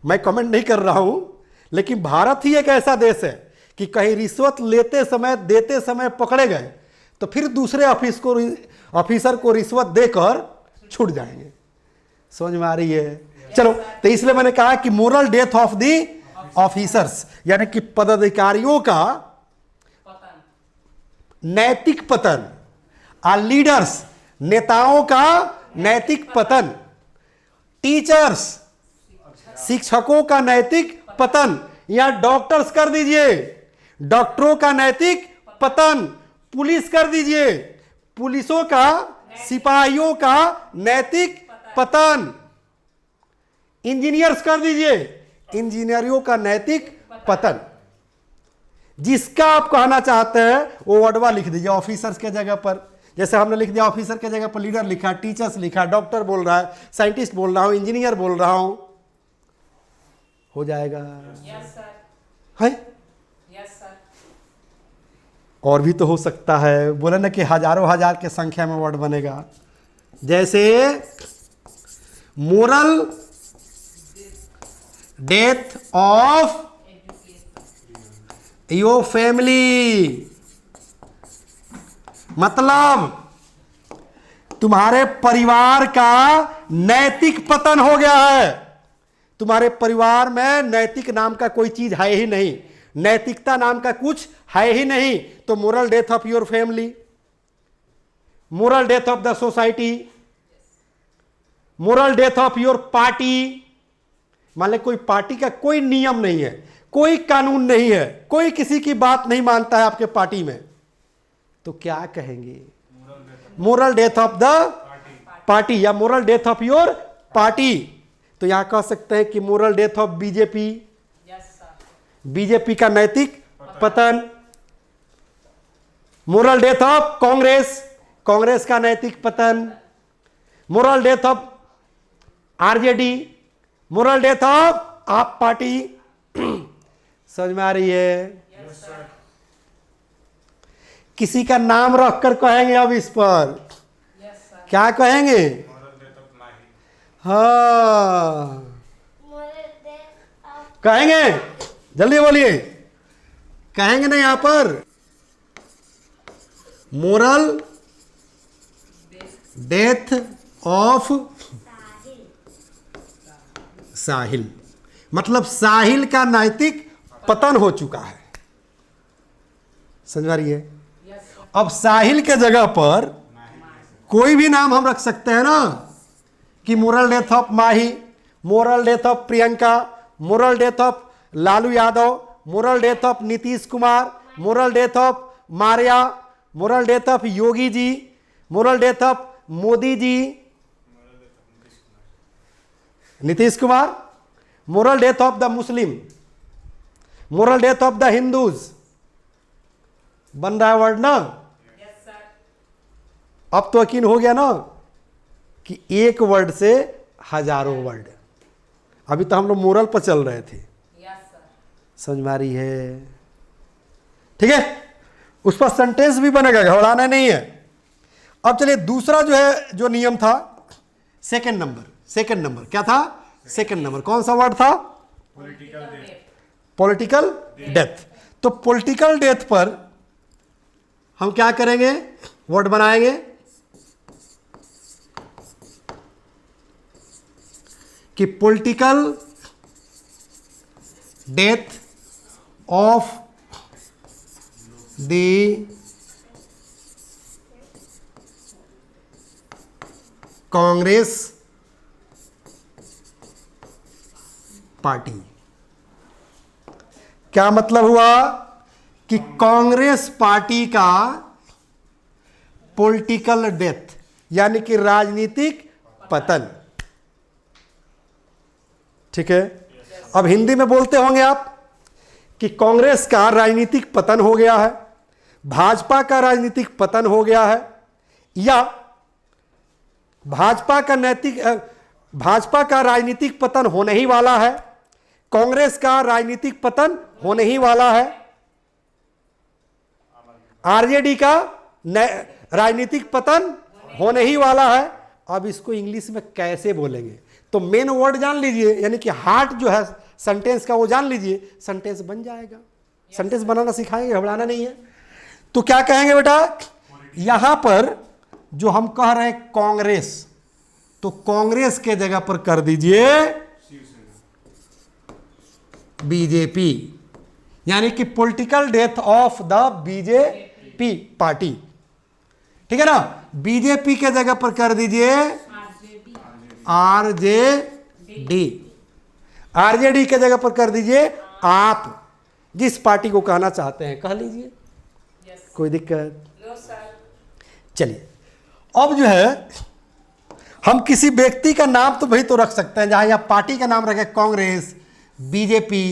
मैं कमेंट नहीं कर रहा हूं, लेकिन भारत ही एक ऐसा देश है कि कहीं रिश्वत लेते समय देते समय पकड़े गए तो फिर दूसरे ऑफिसर को रिश्वत देकर छूट जाएंगे। समझ में आ रही है? चलो, तो इसलिए मैंने कहा कि moral death of the officers, यानी कि पदाधिकारियों का पतन। नैतिक पतन, और लीडर्स नेताओं का नैतिक पतन, टीचर्स शिक्षकों का नैतिक पतन, या डॉक्टर्स कर दीजिए डॉक्टरों का नैतिक पतन, पुलिस कर दीजिए पुलिसों का, सिपाहियों का नैतिक पतन, इंजीनियर्स कर दीजिए इंजीनियरों का नैतिक पतन। जिसका आप कहना चाहते हैं वो वर्डवा लिख दीजिए ऑफिसर्स के जगह पर। जैसे हमने लिख दिया ऑफिसर के जगह पर लीडर लिखा, टीचर्स लिखा, डॉक्टर बोल रहा है, साइंटिस्ट बोल रहा हूं, इंजीनियर बोल रहा हूं, हो जाएगा। Yes sir. है? Yes sir. और भी तो हो सकता है, बोले ना कि हजारों हजार के संख्या में वर्ड बनेगा। जैसे moral death of your family, मतलब तुम्हारे परिवार का नैतिक पतन हो गया है। तुम्हारे परिवार में नैतिक नाम का कोई चीज है ही नहीं, नैतिकता नाम का कुछ है ही नहीं, तो moral death of your family, moral death of the society, moral death of your party. मान ले कोई पार्टी का कोई नियम नहीं है, कोई कानून नहीं है, कोई किसी की बात नहीं मानता है आपके पार्टी में, तो क्या कहेंगे? Moral death of the party, या moral death of your party. तो यहां कह सकते हैं कि moral death of BJP, yes sir. BJP का नैतिक पतन, moral death of Congress, Congress का नैतिक पतन, moral death of RJD, moral death of AAP party. समझ में आ रही है? Yes sir. किसी का नाम रखकर कहेंगे अब इस पर, यस सर। क्या कहेंगे? हाँ Moral death of कहेंगे, जल्दी बोलिए, कहेंगे ना यहां पर मोरल डेथ ऑफ साहिल, मतलब साहिल का नैतिक पतन हो चुका है। समझ में आ रही है? Yes, sir. अब साहिल के जगह पर कोई भी नाम हम रख सकते हैं ना, कि moral death of Mahi, moral death of Priyanka, moral death of Lalu Yadav, moral death of Nitish Kumar, moral death of Maria, moral death of Yogi ji, moral death of Modi ji, Nitish Kumar, moral death of the Muslim, moral death of the Hindus. बन रहा है word ना? Yes, sir. अब तो यकीन हो गया ना कि एक वर्ड से हजारों वर्ड। अभी तो हम लोग मोरल पर चल रहे थे। Yes, sir. समझ में आ रही है? ठीक है, उस पर सेंटेंस भी बनेगा, घबराना नहीं है। अब चलिए दूसरा जो है, जो नियम था, सेकंड नंबर क्या था? सेकंड नंबर कौन सा वर्ड था? Political death. तो पॉलिटिकल डेथ पर हम क्या करेंगे? वर्ड बनाएंगे कि political death of the Congress party. क्या मतलब हुआ? कि कांग्रेस पार्टी का पॉलिटिकल डेथ, यानी कि राजनीतिक पतन। ठीक है, अब हिंदी में बोलते होंगे आप कि कांग्रेस का राजनीतिक पतन हो गया है, भाजपा का राजनीतिक पतन हो गया है, या भाजपा का राजनीतिक पतन होने ही वाला है, कांग्रेस का राजनीतिक पतन होने ही वाला है, आरजेडी का राजनीतिक पतन होने ही वाला है। अब इसको इंग्लिश में कैसे बोलेंगे? तो मेन वर्ड जान लीजिए, यानी कि हार्ट जो है सेंटेंस का वो जान लीजिए, सेंटेंस बन जाएगा। सेंटेंस बनाना सिखाएंगे, घबराना नहीं है। तो क्या कहेंगे बेटा? यहां पर जो हम कह रहे हैं कांग्रेस, तो कांग्रेस के जगह पर कर दीजिए बीजेपी, यानी कि political death of the BJP party. ठीक है ना? बीजेपी के जगह पर कर दीजिए आरजेडी, आरजेडी के जगह पर कर दीजिए आप जिस पार्टी को कहना चाहते हैं कह लीजिए, Yes. कोई दिक्कत? No, sir. चलिए, अब जो है हम किसी व्यक्ति का नाम तो भाई तो रख सकते हैं, जहां या पार्टी का नाम रखे कांग्रेस, बीजेपी,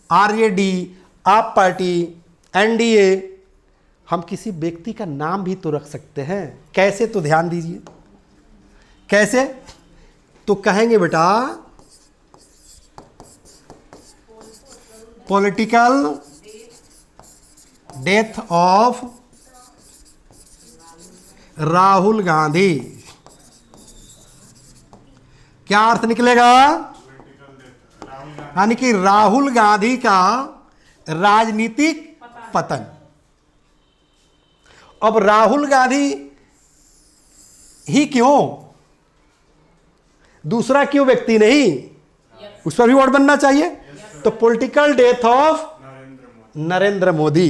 आरजेडी, आप पार्टी, एनडीए, हम किसी व्यक्ति का नाम भी तो रख सकते हैं। कैसे? तो ध्यान दीजिए कैसे। तो कहेंगे बेटा political death of Rahul Gandhi. क्या अर्थ निकलेगा? यानी कि राहुल गांधी का राजनीतिक पतन। अब राहुल गांधी ही क्यों, दूसरा क्यों व्यक्ति नहीं? उस पर भी वर्ड बनना चाहिए। तो political death of Narendra Modi,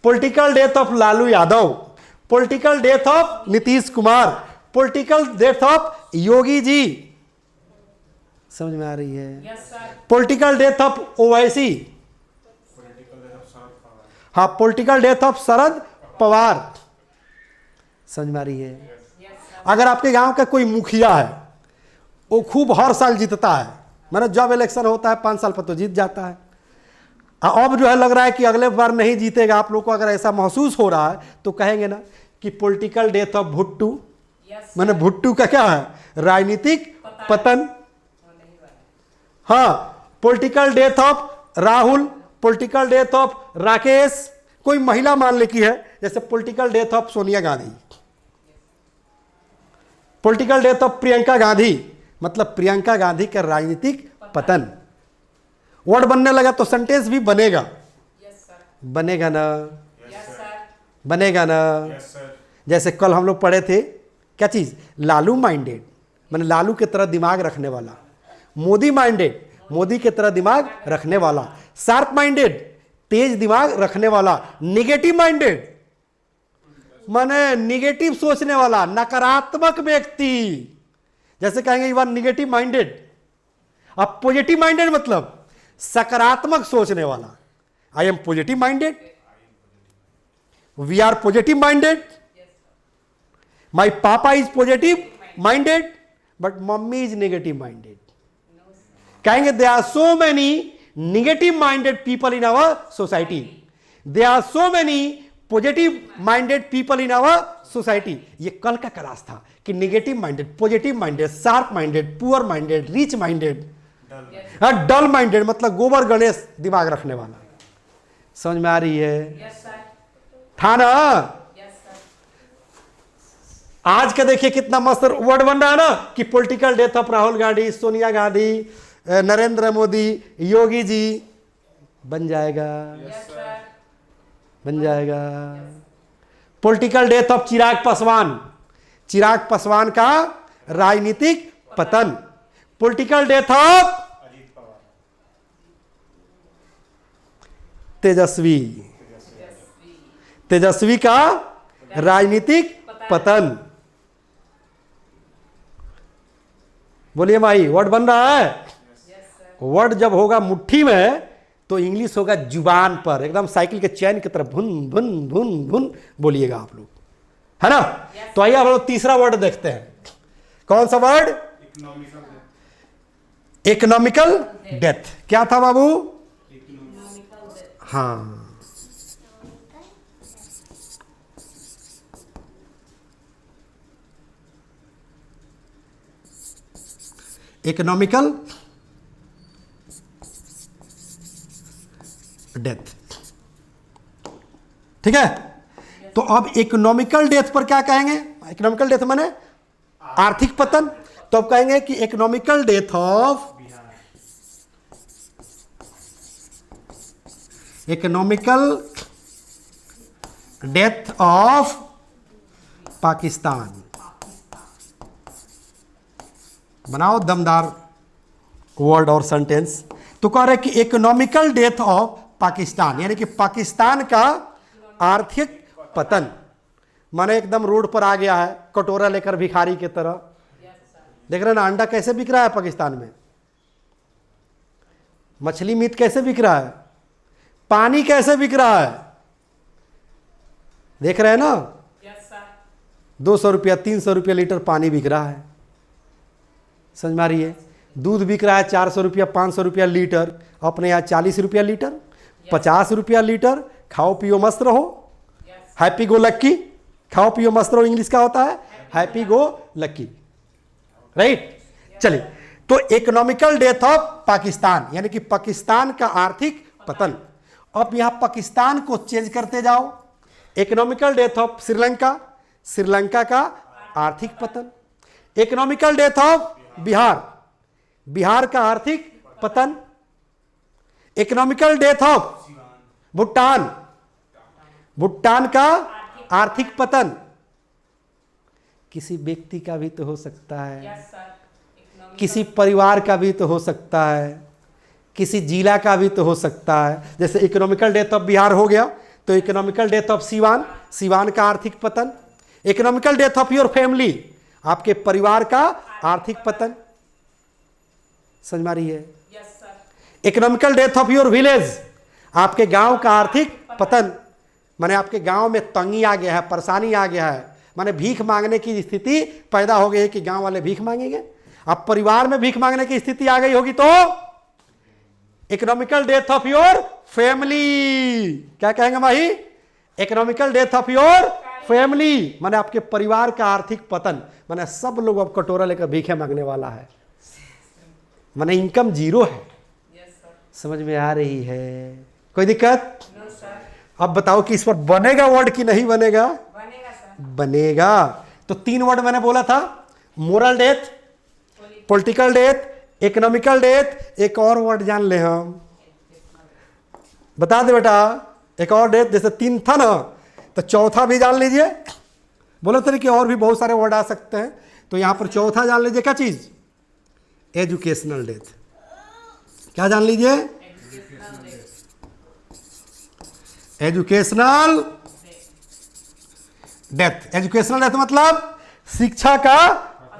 political death of Lalu Yadav, political death of Nitish Kumar, political death of Yogi ji. समझ में आ रही है? Yes, sir. Political death of Owaisi, हाँ political death of Sharad Pawar. समझ में आ रही है? Yes, sir. अगर आपके गांव का कोई मुखिया है, वो खूब हर साल जीतता है, मैंने जब इलेक्शन होता है 5 साल पर तो जीत जाता है, अब जो है लग रहा है कि अगले बार नहीं जीतेगा, आप लोग को अगर ऐसा महसूस हो रहा है तो कहेंगे ना कि पॉलिटिकल डेथ ऑफ भुट्टू। Yes, मैंने भुट्टू का क्या है? राजनीतिक पतन। हाँ, political death of Rahul, political death of Rakesh, कोई महिला मान ले की है, जैसे political death of Sonia Gandhi, political death of Priyanka Gandhi, मतलब प्रियंका गांधी का राजनीतिक पतन। वर्ड बनने लगा तो सेंटेंस भी बनेगा। Yes, sir. बनेगा ना? Yes, sir. बनेगा ना? जैसे कल हम लोग पढ़े थे क्या चीज? लालू माइंडेड, मैंने लालू की तरह दिमाग रखने वाला, मोदी माइंडेड, मोदी की तरह दिमाग रखने वाला, शार्प माइंडेड, तेज दिमाग रखने वाला, निगेटिव माइंडेड माने निगेटिव सोचने वाला, नकारात्मक व्यक्ति। जैसे कहेंगे यू आर निगेटिव माइंडेड। अब पॉजिटिव माइंडेड मतलब सकारात्मक सोचने वाला, I am positive minded, we are positive minded, my papa is positive minded but mummy is negative minded. कहेंगे they are so many negative minded people in our society, they are so many positive minded people in our society. ये कल का class था कि negative minded, positive minded, sharp minded, poor minded, rich minded, डल minded मतलब गोबर गणेश दिमाग रखने वाला। समझ में आ रही है? Yes, sir. था ना? Yes, sir. आज का देखिए कितना मस्त वर्ड बन रहा है ना कि political death of Rahul Gandhi, Sonia Gandhi, Narendra Modi, Yogi ji. बन जाएगा, Yes, sir. बन जाएगा। Political death of Chirag Paswan, Chirag Paswan का राजनीतिक पतन। Political death of Tejashwi, Tejashwi का राजनीतिक पतन। बोलिए माई, वर्ड बन रहा है। वर्ड जब होगा मुट्ठी में तो इंग्लिश होगा जुबान पर, एकदम साइकिल के चैन की तरफ भुन भुन भुन भुन बोलिएगा आप लोग, है ना? तो आइए हम लोग तीसरा वर्ड देखते हैं। कौन सा वर्ड? Economical death. क्या था बाबू? हाँ, इकोनॉमिकल डेथ। ठीक है, तो अब इकोनॉमिकल डेथ पर क्या कहेंगे? इकोनॉमिकल डेथ माने आर्थिक पतन। तो अब कहेंगे कि economical death of, economical death of Pakistan. बनाओ दमदार वर्ड और सेंटेंस। तो कह रहे कि इकोनॉमिकल डेथ ऑफ पाकिस्तान, यानी कि पाकिस्तान का आर्थिक पतन। माने एकदम रोड पर आ गया है कटोरा लेकर भिखारी की तरह। देख रहे हैं ना अंडा कैसे बिक रहा है पाकिस्तान में, मछली मीट कैसे बिक रहा है, पानी कैसे बिक रहा है, देख रहे हैं ना? Yes, sir. 200 रुपया 300 रुपया लीटर पानी बिक रहा है। समझ में आ रही है? दूध बिक रहा है 400 रुपया 500 रुपया लीटर, अपने यहाँ 40 रुपया लीटर, 50 रुपया लीटर। खाओ पियो मस्त रहो, हैप्पी गो लक्की। खाओ पियो मस्त रहो इंग्लिश का होता है हैप्पी गो लक्की, राइट? चलिए, तो इकोनॉमिकल डेथ ऑफ पाकिस्तान यानी कि पाकिस्तान का आर्थिक पतन। अब यहां पाकिस्तान को चेंज करते जाओ। Economical death of Sri Lanka, Sri Lanka का आर्थिक पतन। Economical death of Bihar, Bihar का आर्थिक पतन। Economical death of Bhutan, Bhutan का आर्थिक पतन। किसी व्यक्ति का भी तो हो सकता है, Yes, sir. Economic. किसी परिवार का भी तो हो सकता है, किसी जिला का भी तो हो सकता है। जैसे इकोनॉमिकल डेथ ऑफ बिहार हो गया तो economical death of Siwan, Siwan का आर्थिक पतन। Economical death of your family, आपके परिवार का आर्थिक पतन। समझ में आ रही है? Yes, sir. Economical death of your village, आपके गांव का आर्थिक पतन। माने आपके गांव में तंगी आ गया है, परेशानी आ गया है, माने भीख मांगने की स्थिति पैदा हो गई है कि गांव वाले भीख मांगेंगे। अब परिवार में भीख मांगने की स्थिति आ गई होगी तो economical death of your family. क्या कहेंगे Mahi? Economical death of your family माने आपके परिवार का आर्थिक पतन। माने सब लोग अब कटोरा लेकर भीखे मांगने वाला है, माने इनकम जीरो है। Yes, sir. समझ में आ रही है? कोई दिक्कत? No, sir. अब बताओ कि इस पर बनेगा वर्ड कि नहीं बनेगा? बनेगा सर। बनेगा। तो 3 वर्ड मैंने बोला था, moral death, political death, economical death. एक और वर्ड जान ले हम, बता दे बेटा। एक और डेथ, जैसे 3 था ना तो चौथा भी जान लीजिए। बोले थे कि और भी बहुत सारे वर्ड आ सकते हैं, तो यहां पर चौथा जान लीजिए। क्या चीज? Educational death. क्या जान लीजिए? Educational death. एजुकेशनल डेथ मतलब शिक्षा का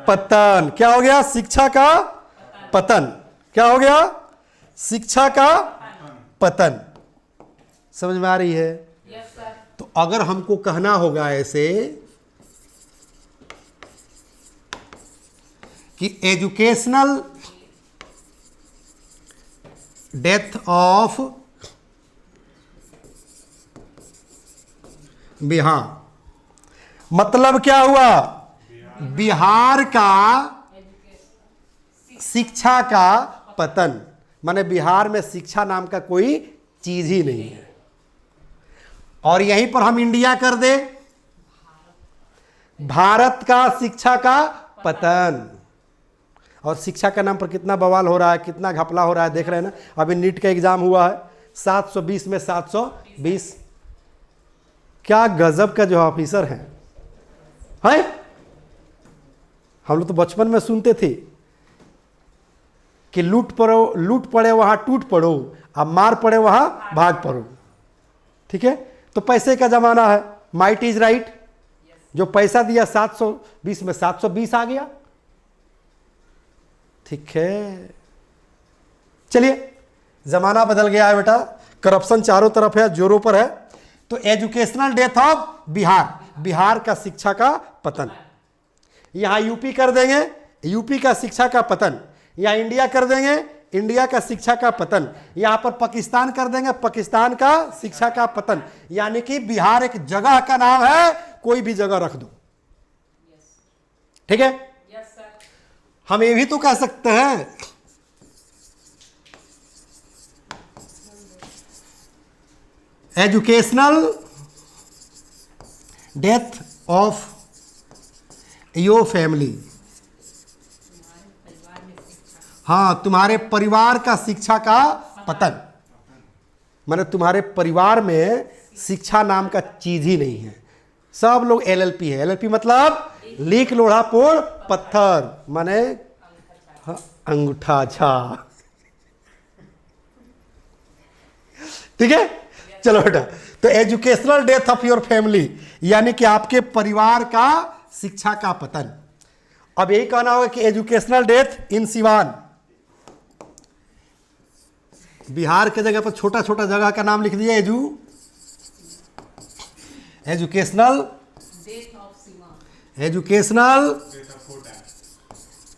पतन। क्या हो गया? शिक्षा का पतन। क्या हो गया? शिक्षा का पतन। समझ में आ रही है? Yes sir. तो अगर हमको कहना होगा ऐसे कि एजुकेशनल डेथ ऑफ बिहार, मतलब क्या हुआ? बिहार का शिक्षा का पतन, माने बिहार में शिक्षा नाम का कोई चीज ही नहीं है। और यहीं पर हम इंडिया कर दे, भारत का शिक्षा का पतन। और शिक्षा का नाम पर कितना बवाल हो रहा है, कितना घपला हो रहा है, देख रहे हैं ना। अभी नीट का एग्जाम हुआ है, 720 में 720। क्या गजब का जो ऑफिसर है। हम लोग तो बचपन में सुनते थे कि लूट पड़े वहां टूट पड़ो, अब मार पड़े वहां भाग पड़ो। ठीक है, तो पैसे का जमाना है, माइट इज राइट। जो पैसा दिया 720 में 720 आ गया। ठीक है, चलिए जमाना बदल गया है बेटा, करप्शन चारों तरफ है, जोरों पर है। तो educational death of Bihar, Bihar का शिक्षा का पतन। यहां यूपी कर देंगे, यूपी का शिक्षा का पतन। यहां इंडिया कर देंगे, इंडिया का शिक्षा का पतन। यहां पर पाकिस्तान कर देंगे, पाकिस्तान का शिक्षा का पतन। यानी कि बिहार एक जगह का नाम है, कोई भी जगह रख दो। ठीक है, यस सर। हम ये भी तो कह सकते हैं educational death of your family. हाँ, तुम्हारे परिवार का शिक्षा का पतन, माने तुम्हारे परिवार में शिक्षा नाम का चीज ही नहीं है। सब लोग एलएलपी है। एलएलपी मतलब लीक लोढ़ा पोड़ पत्थर, माने हाँ, अंगूठा छा। ठीक है, चलो बेटा। तो educational death of your family यानी कि आपके परिवार का शिक्षा का पतन। अब यही कहना होगा कि educational death in Siwan. Bihar के जगह पर छोटा छोटा जगह का नाम लिख दिया, educational death of Siwan. Educational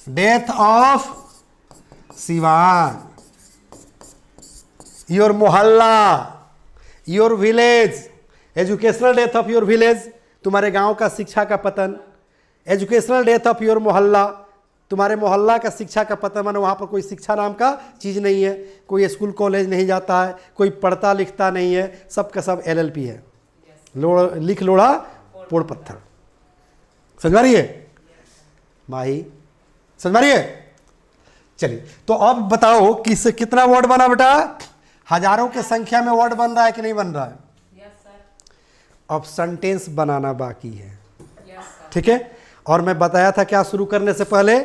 death of Siwan. Your मोहल्ला, your village, educational death of your village, तुम्हारे गांव का शिक्षा का पतन। एजुकेशनल डेथ ऑफ योर मोहल्ला, तुम्हारे मोहल्ला का शिक्षा का पतन, मानो वहाँ पर कोई शिक्षा नाम का चीज़ नहीं है, कोई स्कूल कॉलेज नहीं जाता है, कोई पढ़ता लिखता नहीं है, सब का सब एलएलपी है, लिख लोढ़ा पोड़ पत्थर। समझ रही है माही? समझ रही है? चलिए, तो अब बताओ कि इससे कितना वर्ड बना बेटा? हजारों के संख्या में वर्ड बन रहा है कि नहीं बन रहा है? Yes sir. अब सेंटेंस बनाना बाकी है। Yes sir. ठीक है, और मैं बताया था क्या शुरू करने से पहले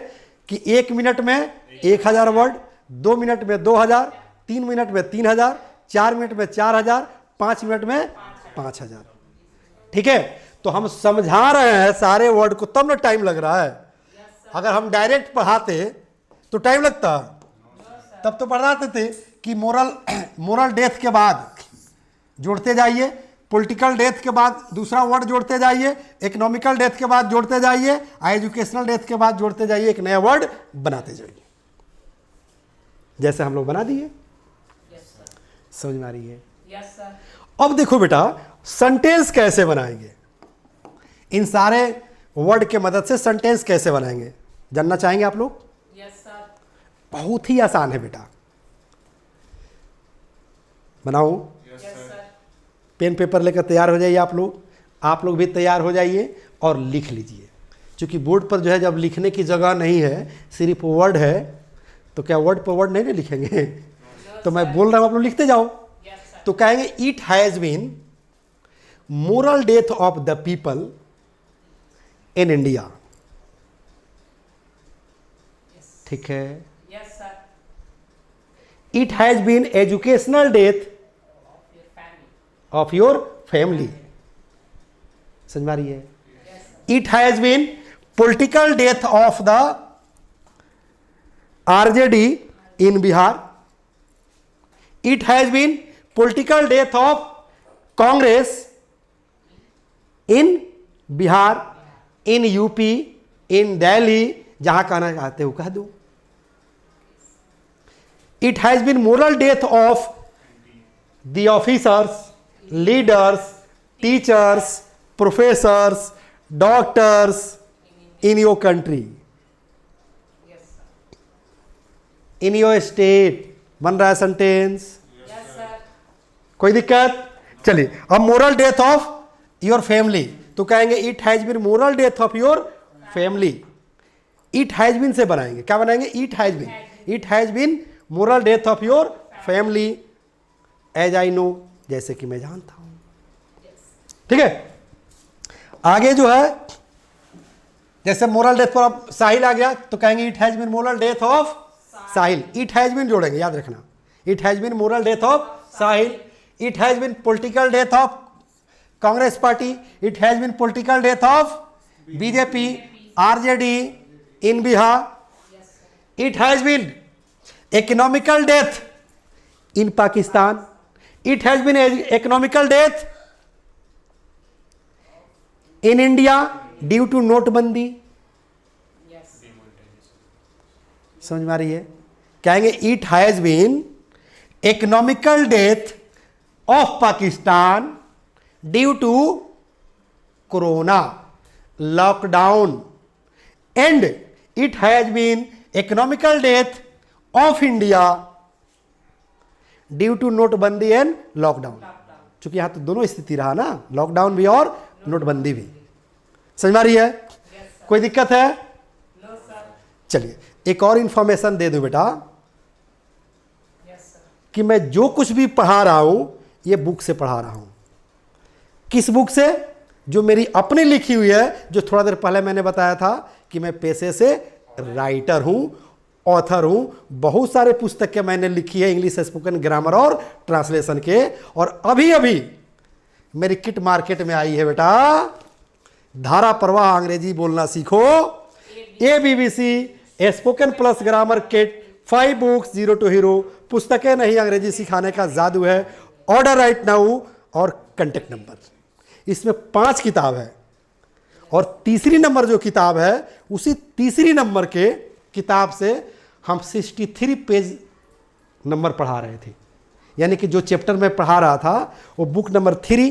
कि 1 मिनट में 1000 वर्ड, 2 मिनट में 2000, 3 मिनट में 3000, 4 मिनट में 4000, 5 मिनट में 5000। ठीक है, तो हम समझा रहे हैं सारे वर्ड को, तब ना टाइम लग रहा है। अगर हम डायरेक्ट पढ़ाते तो टाइम लगता, तब तो पढ़ाते थे कि मोरल डेथ के बाद जोड़ते जाइए, पॉलिटिकल डेथ के बाद दूसरा वर्ड जोड़ते जाइए, इकोनॉमिकल डेथ के बाद जोड़ते जाइए, एजुकेशनल डेथ के बाद जोड़ते जाइए, एक नया वर्ड बनाते जाइए, जैसे हम लोग बना दिए। Yes sir. समझ में आ रही है? Yes sir. अब देखो बेटा, सेंटेंस कैसे बनाएंगे, इन सारे वर्ड के मदद से सेंटेंस कैसे बनाएंगे जानना चाहेंगे आप लोग? Yes sir. बहुत ही आसान है बेटा, बनाओ। Yes sir. पेन पेपर लेकर तैयार हो जाइए आप लोग भी तैयार हो जाइए और लिख लीजिए। क्योंकि बोर्ड पर जो है जब लिखने की जगह नहीं है, सिर्फ वर्ड है, तो क्या वर्ड पर वर्ड नहीं ना लिखेंगे? तो मैं बोल रहा हूँ, आप लोग लिखते जाओ। Yes sir. तो कहेंगे it has been moral death of the people in India. ठीक है, yes sir. It has been educational death of your family. Of your family. समझ में आ रही है? It has been political death of the RJD in Bihar. It has been political death of Congress in Bihar, in UP, in Delhi, जहां कहना चाहते हो कह दो। It has been moral death of the officers, leaders, teachers, professors, doctors in your country, Yes, sir. In your state. बन रहा है sentence? Yes, sir. कोई दिक्कत? चलिए, अब moral death of your family तो कहेंगे it has been moral death of your family. It has been से बनाएंगे, क्या बनाएंगे? It has been. It has been moral death of your family as I know, जैसे कि मैं जानता हूं। ठीक है, आगे जो है जैसे मोरल डेथ पर अब साहिल आ गया तो कहेंगे it has been moral death of Sahil. It has been जोड़ेंगे, याद रखना। It has been moral death of Sahil. It has been political death of Congress party. It has been political death of BJP, RJD in Bihar. It has been economical death in Pakistan. It has been economical death in India due to नोटबंदी। Yes. समझ में आ रही है? कहेंगे it has been economical death of Pakistan due to corona lockdown, and it has been economical death of India due to नोटबंदी and lockdown. चूंकि यहां तो दोनों स्थिति रहा ना, लॉकडाउन भी और नोटबंदी भी। समझ में आ रही है? कोई दिक्कत है? No, sir. चलिए एक और इंफॉर्मेशन दे दूं बेटा Yes, sir. कि मैं जो कुछ भी पढ़ा रहा हूं ये बुक से पढ़ा रहा हूं। किस बुक से? जो मेरी अपनी लिखी हुई है, जो थोड़ा देर पहले मैंने बताया था कि मैं पेशे से राइटर हूं, ऑथर हूं। बहुत सारे पुस्तकें मैंने लिखी है इंग्लिश स्पोकन ग्रामर और ट्रांसलेशन के, और अभी अभी मेरी किट मार्केट में आई है बेटा, धारा प्रवाह अंग्रेजी बोलना सीखो, ABBC spoken plus grammar kit 5 books 0 to hero. पुस्तकें नहीं, अंग्रेजी सिखाने का जादू है। ऑर्डर राइट नाउ और कांटेक्ट नंबर। इसमें 5 किताब है, और तीसरी नंबर जो किताब है उसी तीसरी नंबर के किताब से हम 63 पेज नंबर पढ़ा रहे थे। यानी कि जो चैप्टर में पढ़ा रहा था वो book number 3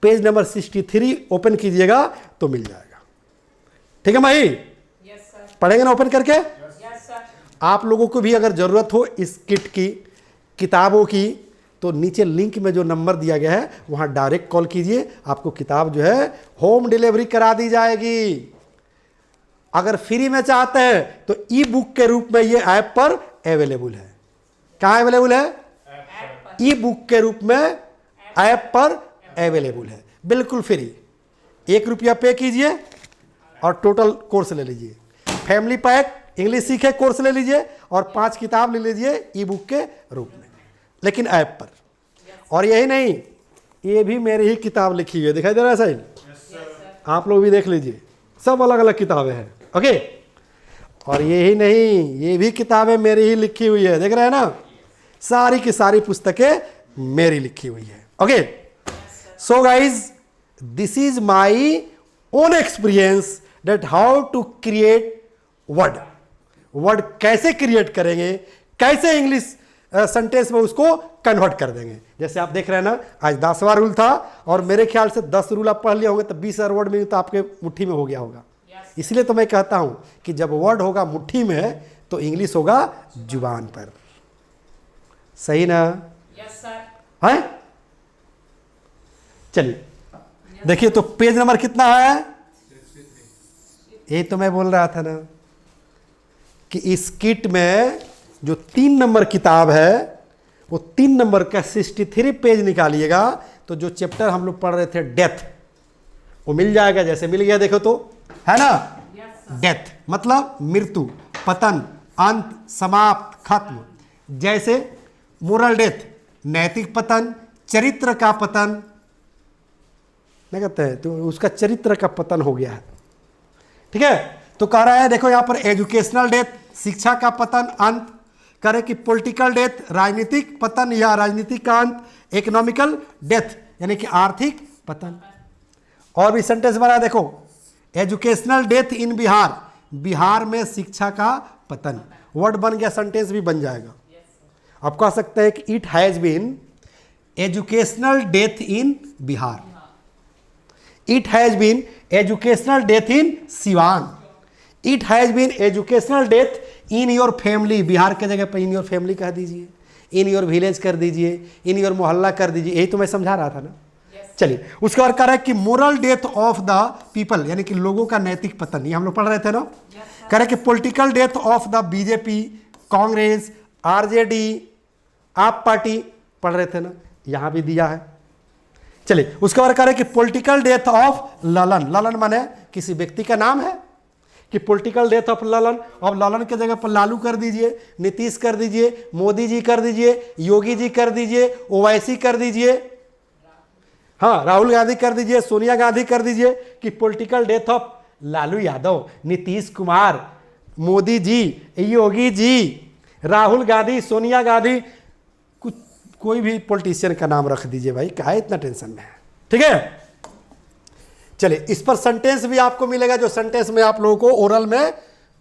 page number 63 open कीजिएगा तो मिल जाएगा। ठीक है माही? Yes, sir. पढ़ेंगे ना ओपन करके? Yes, sir. आप लोगों को भी अगर ज़रूरत हो इस किट की, किताबों की, तो नीचे लिंक में जो नंबर दिया गया है वहाँ डायरेक्ट कॉल कीजिए, आपको किताब जो है होम डिलीवरी करा दी जाएगी। अगर फ्री में चाहते हैं तो ई बुक के रूप में ये ऐप पर अवेलेबल है। कहाँ अवेलेबल है? ई बुक के रूप में ऐप पर अवेलेबल है, बिल्कुल फ्री। 1 रुपया पे कीजिए और टोटल कोर्स ले लीजिए। फैमिली पैक इंग्लिश सीखे कोर्स ले लीजिए और 5 किताब ले लीजिए ई बुक के रूप में, लेकिन ऐप पर। और यही नहीं, ये भी मेरी ही किताब लिखी हुई है, दिखाई दे रहा है साहिल? आप लोग भी देख लीजिए, सब अलग अलग किताबें हैं। ओके, और यही नहीं, ये भी किताबें मेरी ही लिखी हुई है, देख रहे हैं ना? सारी की सारी पुस्तकें मेरी लिखी हुई है। Okay, so guys, this is my own experience that how to create word. Word कैसे क्रिएट करेंगे, कैसे इंग्लिश सेंटेंस में उसको कन्वर्ट कर देंगे। जैसे आप देख रहे हैं ना, आज 10वां रूल था, और मेरे ख्याल से 10 रूल आप पढ़ लिए होंगे तो 20 वर्ड में तो आपके मुट्ठी में हो गया होगा। इसलिए तो मैं कहता हूं कि जब वर्ड होगा मुट्ठी में तो इंग्लिश होगा जुबान पर। सही ना? Yes, sir. है? चलिए देखिए, तो पेज नंबर कितना है? ये तो मैं बोल रहा था ना कि इस किट में जो 3 नंबर किताब है वो 3 नंबर का 63 पेज निकालिएगा तो जो चैप्टर हम लोग पढ़ रहे थे डेथ, वो मिल जाएगा। जैसे मिल गया, देखो तो, है ना? डेथ मतलब मृत्यु, पतन, अंत, समाप्त, खत्म। जैसे मोरल डेथ नैतिक पतन, चरित्र का पतन, नहीं कहते हैं, तो उसका चरित्र का पतन हो गया है। ठीक है, तो कह रहा है देखो यहां पर एजुकेशनल डेथ, शिक्षा का पतन, अंत। कह रहे कि पॉलिटिकल डेथ, राजनीतिक पतन या राजनीतिक का अंत। इकोनॉमिकल डेथ यानी कि आर्थिक पतन। और भी सेंटेंस बना देखो, educational death in Bihar, Bihar में शिक्षा का पतन। वर्ड बन गया, सेंटेंस भी बन जाएगा। आप कह सकते हैं कि it has been educational death in Bihar, it has been educational death in Siwan, it has been educational death in your family. Bihar के जगह पर इन योर फैमिली कह दीजिए, इन योर विलेज कर दीजिए, इन योर मोहल्ला कर दीजिए। यही तो मैं समझा रहा था ना। चलिए, उसके बाद कह रहा है कि moral death of the people, यानी कि लोगों का नैतिक पतन। ये हम लोग पढ़ रहे थे ना। कह रहे हैं कि political death of the BJP, Congress, RJD, आप पार्टी, पढ़ रहे थे ना, यहां भी दिया है। चलिए, उसके बाद कह रहे हैं कि political death of Lalan, Lalan माने किसी व्यक्ति का नाम है, कि पॉलिटिकल डेथ ऑफ ललन। अब ललन के जगह पर लालू कर दीजिए, नीतीश कर दीजिए, मोदी जी कर दीजिए, योगी जी कर दीजिए, ओवैसी कर दीजिए, हाँ राहुल गांधी कर दीजिए, सोनिया गांधी कर दीजिए, कि political death of Lalu Yadav, Nitish Kumar, Modi ji, Yogi ji, Rahul Gandhi, Sonia Gandhi, कुछ कोई भी पॉलिटिशियन का नाम रख दीजिए भाई, क्या इतना टेंशन में है। ठीक है, चलिए इस पर सेंटेंस भी आपको मिलेगा, जो सेंटेंस में आप लोगों को ओरल में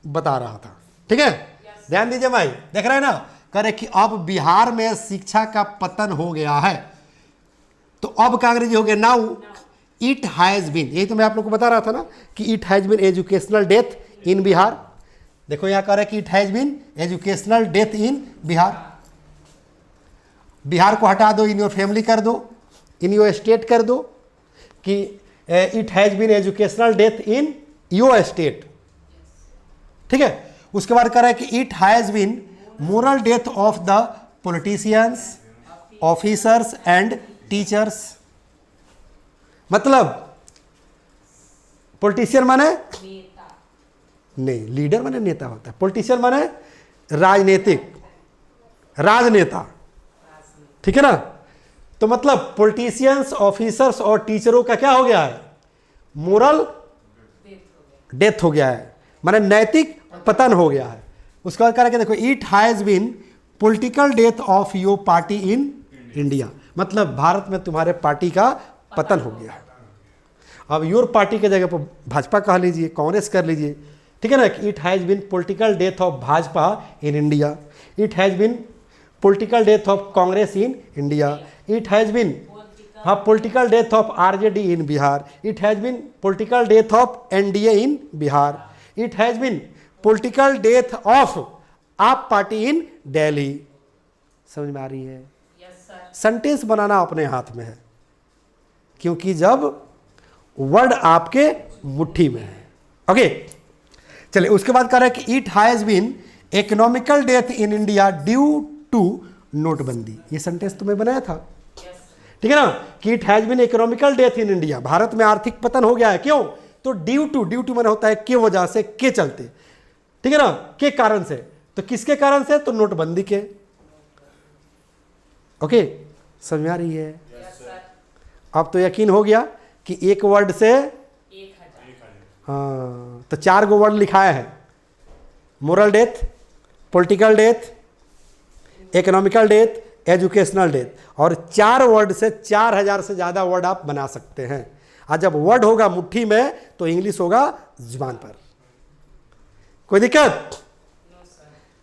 बता रहा था। ठीक है, ध्यान दीजिए भाई, देख रहे हैं ना। कह रहे कि अब बिहार में शिक्षा का पतन हो गया है, तो अब का अंग्रेजी हो गया नाउ इट हैज बीन। यही तो मैं आप लोग को बता रहा था ना कि it has been educational death in Bihar. देखो यहां कह रहे कि it has been educational death in Bihar. Bihar को हटा दो, इन योर फैमिली कर दो, इन योर स्टेट कर दो, कि it has been educational death in your state. ठीक है, उसके बाद कह रहा है कि it has been moral death of the politicians, officers and teachers. मतलब पॉलिटिशियन माने नहीं, लीडर माने नेता होता है, पॉलिटिशियन माने राजनीतिक, राजनेता। ठीक है ना, तो मतलब पॉलिटिशियंस, ऑफिसर्स और टीचरों का क्या हो गया है, मोरल डेथ हो गया है, माने नैतिक पतन हो गया है। उसके बाद कह रहा है कि देखो it has been political death of your party in India, मतलब भारत में तुम्हारे पार्टी का पतन हो गया है। अब योर पार्टी के जगह पर भाजपा कह लीजिए, कांग्रेस कर लीजिए। ठीक है ना, it has been political death of Bhajpa in India, it has been political death of Congress in India, it has been हाँ political death of RJD in Bihar, it has been political death of NDA in Bihar, it has been political death of AAP party in Delhi. समझ में आ रही है? Sentence बनाना अपने हाथ में है, क्योंकि जब वर्ड आपके मुट्ठी में है। ओके, चलिए उसके बाद कह रहा है कि it has been economical death in India due to नोटबंदी। ये सेंटेंस तुम्हें बनाया था, ठीक है ना, कि it has been economical death in India, Bharat में आर्थिक पतन हो गया है। क्यों? तो ड्यू टू मैंने होता है के वजह से, के चलते, ठीक है ना, के कारण से। तो किसके कारण से? तो नोटबंदी के। ओके, समझ में आ रही है? अब तो यकीन हो गया कि एक वर्ड से हाँ, तो 4 गो वर्ड लिखाए हैं, moral death, political death, economical death, educational death, और 4 वर्ड से 4000 से ज़्यादा वर्ड आप बना सकते हैं। और जब वर्ड होगा मुट्ठी में तो इंग्लिश होगा जुबान पर। कोई दिक्कत?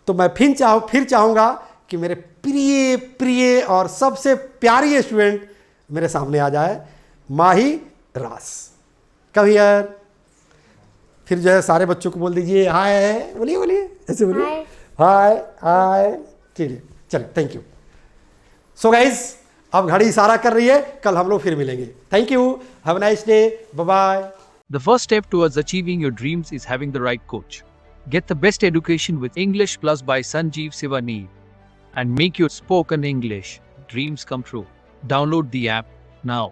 तो मैं फिर चाहूँगा कि मेरे प्रिय प्रिय और सबसे प्यारी स्टूडेंट मेरे सामने आ जाए, माही रास। Come here. फिर जो है सारे बच्चों को बोल दीजिए हाय, बोलिए बोलिए, ऐसे बोलिए हाय हाय। ठीक है, चलो थैंक यू। सो गाइज, अब घड़ी इशारा कर रही है, कल हम लोग फिर मिलेंगे। Thank you, have a nice day, bye bye. The first step towards achieving your dreams is having the right coach. Get the best education with English Plus by Sanjeev Sivaneer and make your spoken English dreams come true. Download the app now.